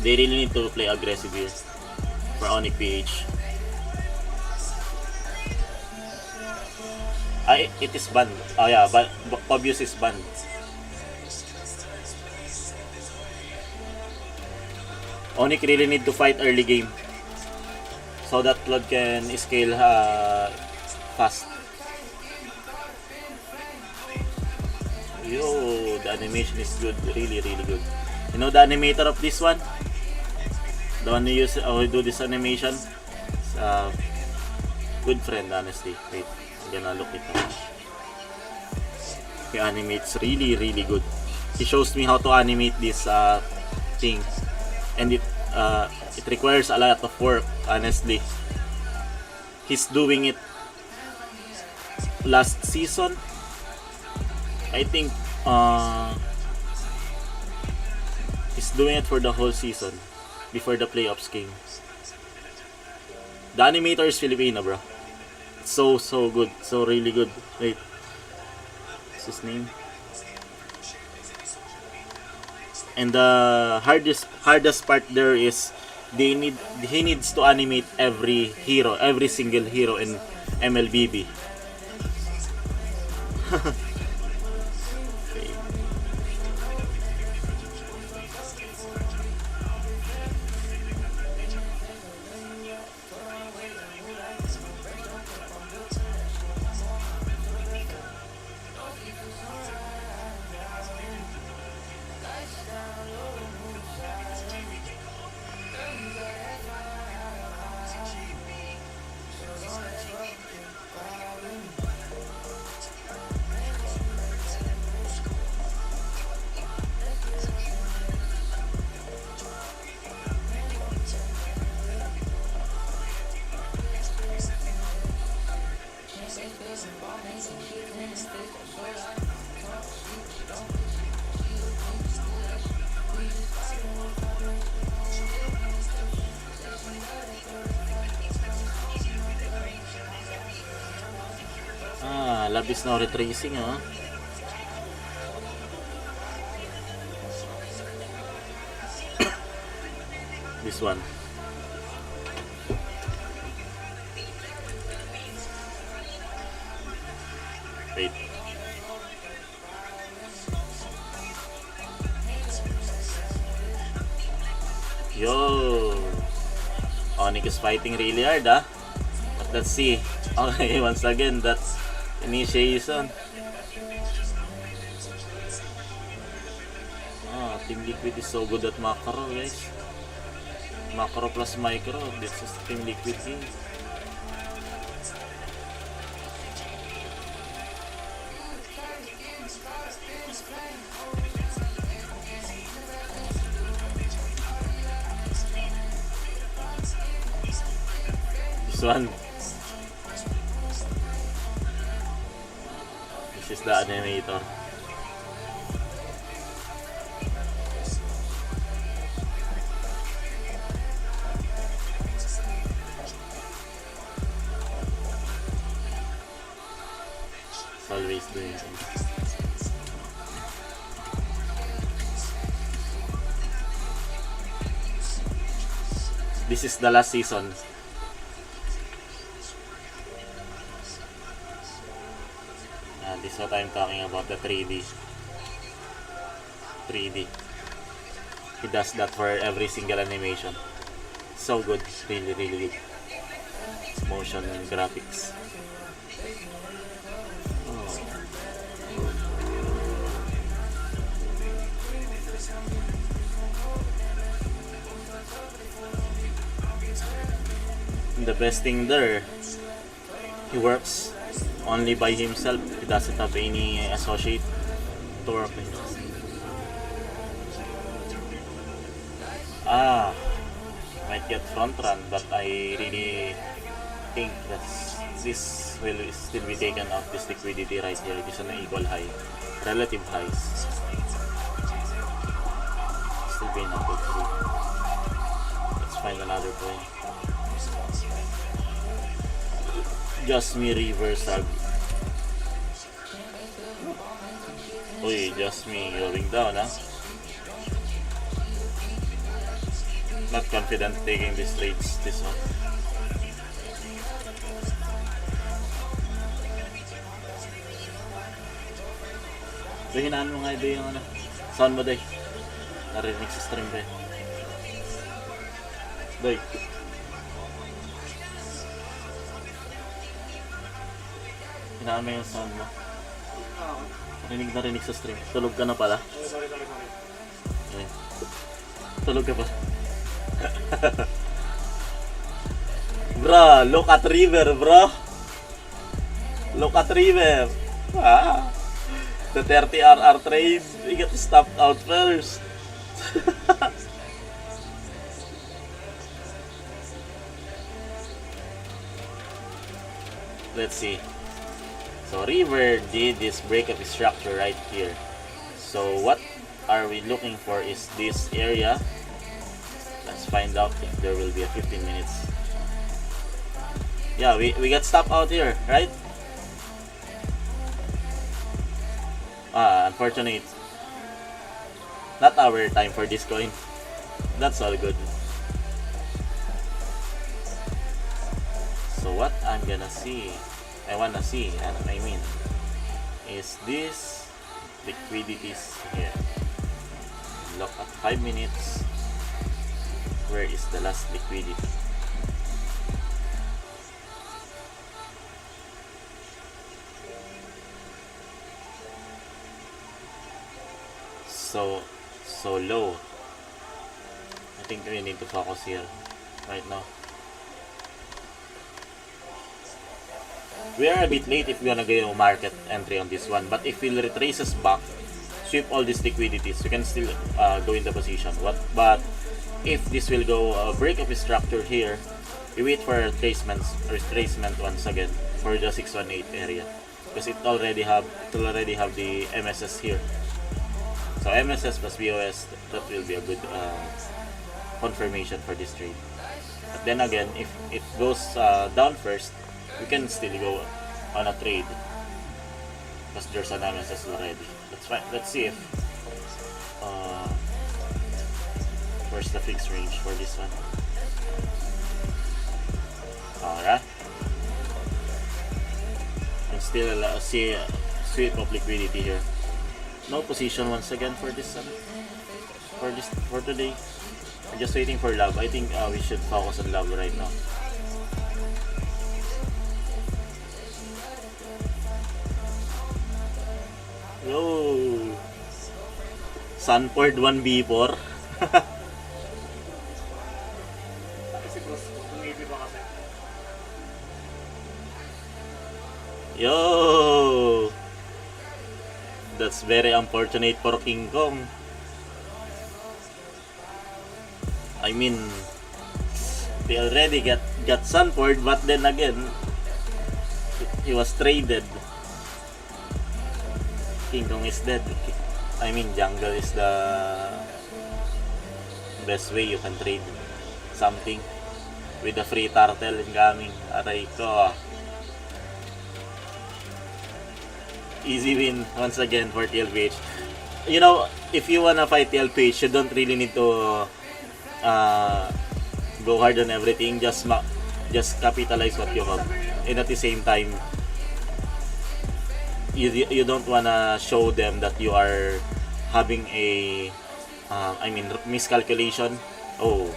they really need to play aggressive here for Onyx PH. It is banned. Oh yeah, but obvious is banned. Onyx really need to fight early game so that Claude can scale fast. Yo, the animation is good, really good. You know the animator of this one? The one who do this animation? It's a good friend, honestly. Wait, I'm gonna look it up. He animates really good. He shows me how to animate this thing, and it requires a lot of work, honestly. He's doing it last season. I think he's doing it for the whole season before the playoffs came. The animator is Filipino, bro. It's so good, so really good. Wait, what's his name? And the hardest part there is he needs to animate every single hero in MLBB. Labis na retracing, This one. Wait. Yo! Onyx is fighting really hard, ah. But let's see. Okay, once again, that's initiation. Team Liquid is so good at macro, guys. Macro plus micro, this is Team Liquid game. This one. This is the animator. Always doing something. This is the last season. This is what I'm talking about, the 3D. 3D. He does that for every single animation. So good. Really, really good. Motion graphics. The best thing there, he works only by himself. He doesn't have any associate to work with. Might get front run, but I really think that this will still be taken off. This liquidity right here is an equal high, relative highs. Still being a good trade. Let's find another point. Just me reversal. Uy, just me going down, huh? Not confident taking these trades, this one. So, hinaan mo nga ito yung ano. Sound mo, Day. Narinig sa stream ba yun? Day. Hinaan mo yung sound mo. Narinig sa stream. Tulog ka na pala. Okay. Tulog ka pa. Bro, look at river, bro. Look at river. The 30 RR trade, we got stopped out first. Let's see. So river did this breakup structure right here. So what are we looking for is this area. Let's find out if there will be a 15 minutes. Yeah, we got stopped out here, right? Unfortunate. Not our time for this coin. That's all good. So what I'm gonna see, I mean, is this liquidities here. Look at 5 minutes. Where is the last liquidity? So low. I think we need to focus here right now. We are a bit late if we wanna go market entry on this one, but if it retraces back, sweep all these liquidities, you can still go in the position. But if this will go break up structure here, we wait for retracement once again for the 618 area, because it already have the MSS here. So MSS plus BOS, that will be a good confirmation for this trade. But then again, if it goes down first, we can still go on a trade because there's an MSS already. That's fine. Let's see if where's the fixed range for this one. Alright. And still see a sweep of liquidity here. No position once again for this for today. I'm just waiting for love. I think we should focus on love right now. Yo! Sanford 1v4. Kasi bro, maybe ba kasi? Yo! That's very unfortunate for King Kong. I mean, they already got Sanford, but then again, he was traded. King Kong is dead. I mean, jungle is the best way you can trade something with a free turtle incoming. Aray ko. Easy win once again for TLPH. You know, if you wanna fight TLPH, you don't really need to go hard on everything. Just capitalize what you have, and at the same time, you don't wanna show them that you are having a miscalculation. Oh,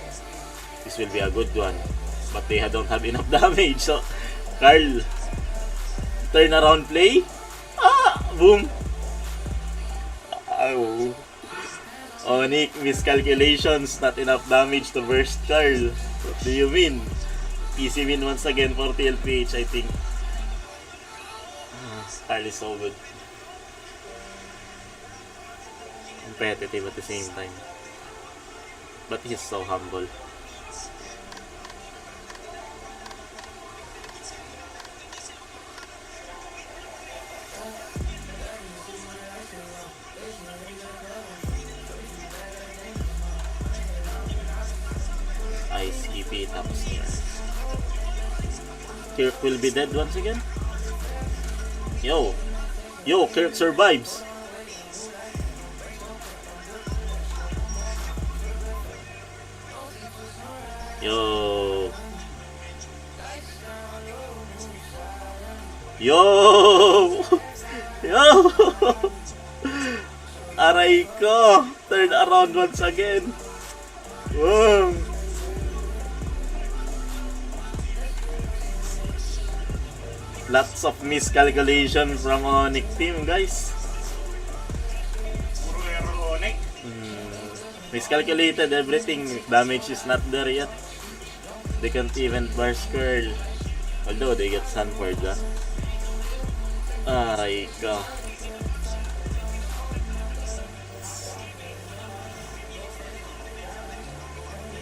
this will be a good one, but they don't have enough damage. So Carl, turn around play. Boom. Oh, Nick, miscalculations, not enough damage to burst Carl. What do you mean? Easy win once again for TLPH, I think. Carl is so good. Competitive at the same time. But he's so humble. Ice EP tapos niya. Kirk will be dead once again. Yo, Kirk survives. Yo, aray ko, turn around once again. Boom. Lots of miscalculation from Onyx team, guys. Puro error Onyx. Miscalculated everything. Damage is not there yet. They can't even bar curl. Although they get Sanford, aray ko.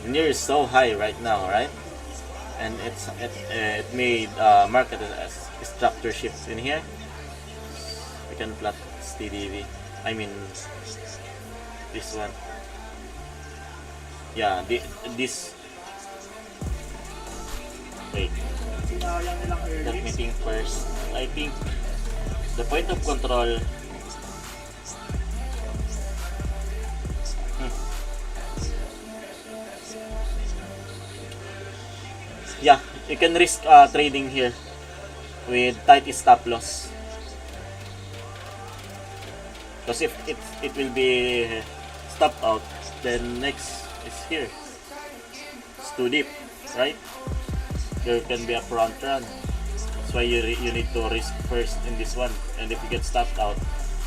Near is so high right now, right? And it made market as structure shifts in here. We can plot STDV. I mean this one. Yeah, this. Wait. Sinayang nilang Let early. me think first. I think the point of control. Yeah, you can risk trading here with tight stop loss. Because if it will be stopped out, then next is here. It's too deep, right? There can be a front run. That's why you need to risk first in this one. And if you get stopped out,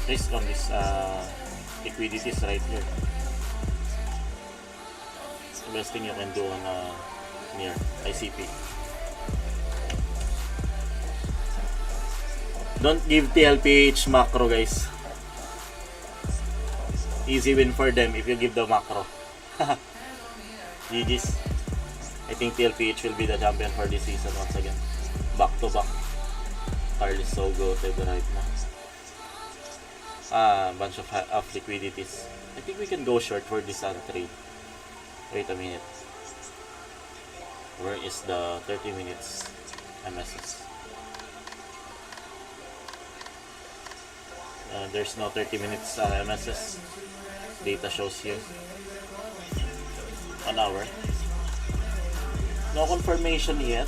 risk on this liquidities right here. It's the best thing you can do on near ICP. Don't give TLPH macro, guys. Easy win for them if you give the macro. GG's. I think TLPH will be the champion for this season once again. Back to back. Carl is so goated right now. Bunch of liquidities. I think we can go short for this trade. Wait a minute. Where is the 30 minutes MSS? There's no 30 minutes MSS. Data shows here 1 hour. No confirmation yet.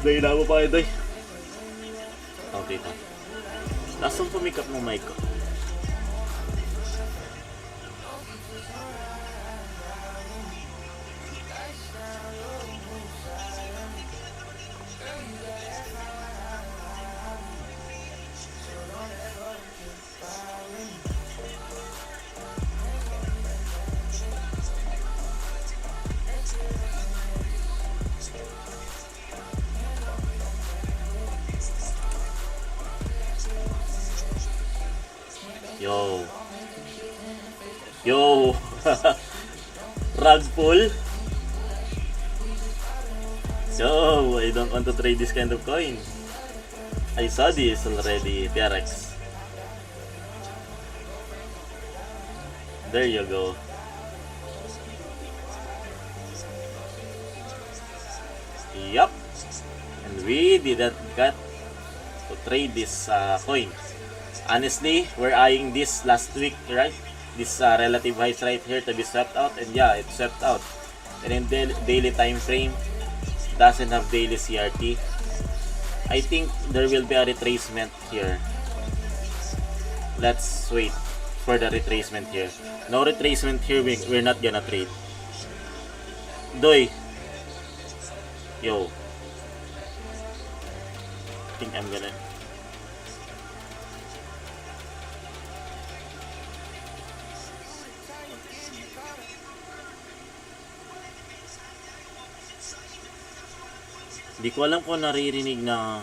Day na mo pa, day. Oh, data. Lasang pumikap ng mic ko. Yo. Yo. Rug pull. So, I don't want to trade this kind of coin. I saw this already, Forex. There you go. Yup. And we didn't get to trade this coin. Honestly, we're eyeing this last week, right? This relative highs right here to be swept out, and yeah, it swept out. And in daily time frame, doesn't have daily CRT. I think there will be a retracement here. Let's wait for the retracement here. No retracement here, we're not gonna trade. Doy. Yo. I think I'm gonna... Di ko alam kung naririnig na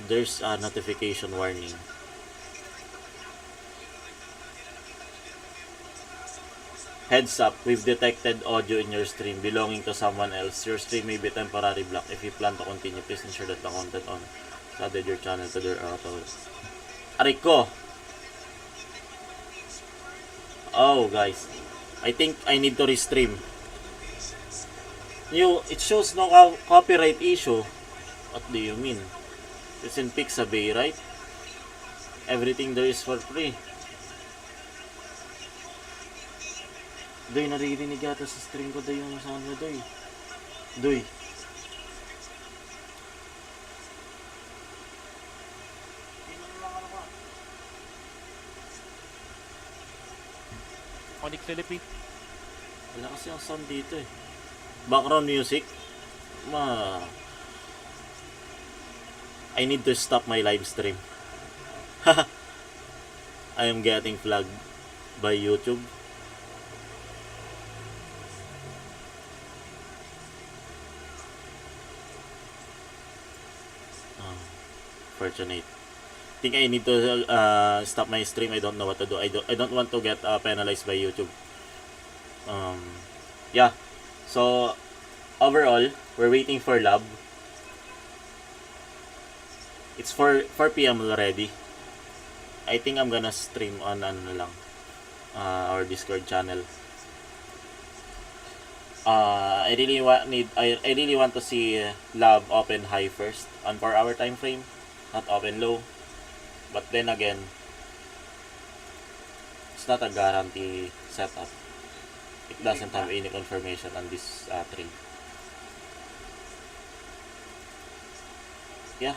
there's a notification warning. Heads up, we've detected audio in your stream belonging to someone else. Your stream may be temporarily blocked. If you plan to continue, please ensure that the content on added your channel to their auto. Aray ko! Oh, guys. I think I need to restream. It shows no copyright issue. What do you mean? It's in Pixabay, right? Everything there is for free. Doy, naririnig yata sa stream ko doy yung sound mo, doy. Doy. Onyx Philippines. Wala kasi ang sound dito eh. Background music. I need to stop my live stream. I am getting flagged by YouTube. Fortunate. I think I need to stop my stream. I don't know what to do. I don't want to get penalized by YouTube. Yeah. So overall, we're waiting for lab. It's 4 PM already. I think I'm gonna stream on our Discord channel. I really want to see lab open high first on 4-hour time frame, not open low. But then again, it's not a guarantee setup. It doesn't have any confirmation on this trade. Yeah,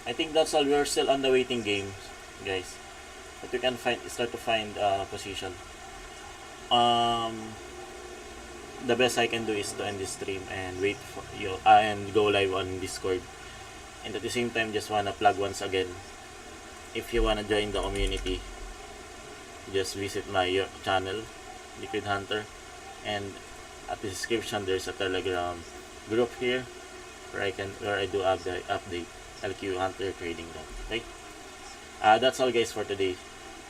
I think that's all. We're still on the waiting game, guys. But we can start to find position. The best I can do is to end this stream and wait for you and go live on Discord. And at the same time, just wanna plug once again. If you wanna join the community, just visit my channel, Liquidity Hunter, and at the description there's a Telegram group here where I do update LQ Hunter Trading. Okay. That's all, guys, for today.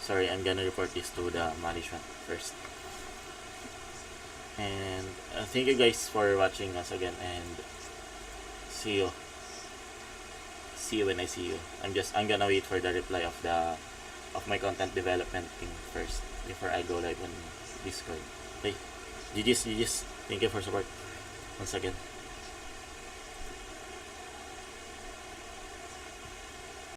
Sorry, I'm gonna report this to the management first. And thank you guys for watching us again, and see you when I see you. I'm gonna wait for the reply of my content development team first before I go live on Discord. Okay. GG's. Thank you for support once again.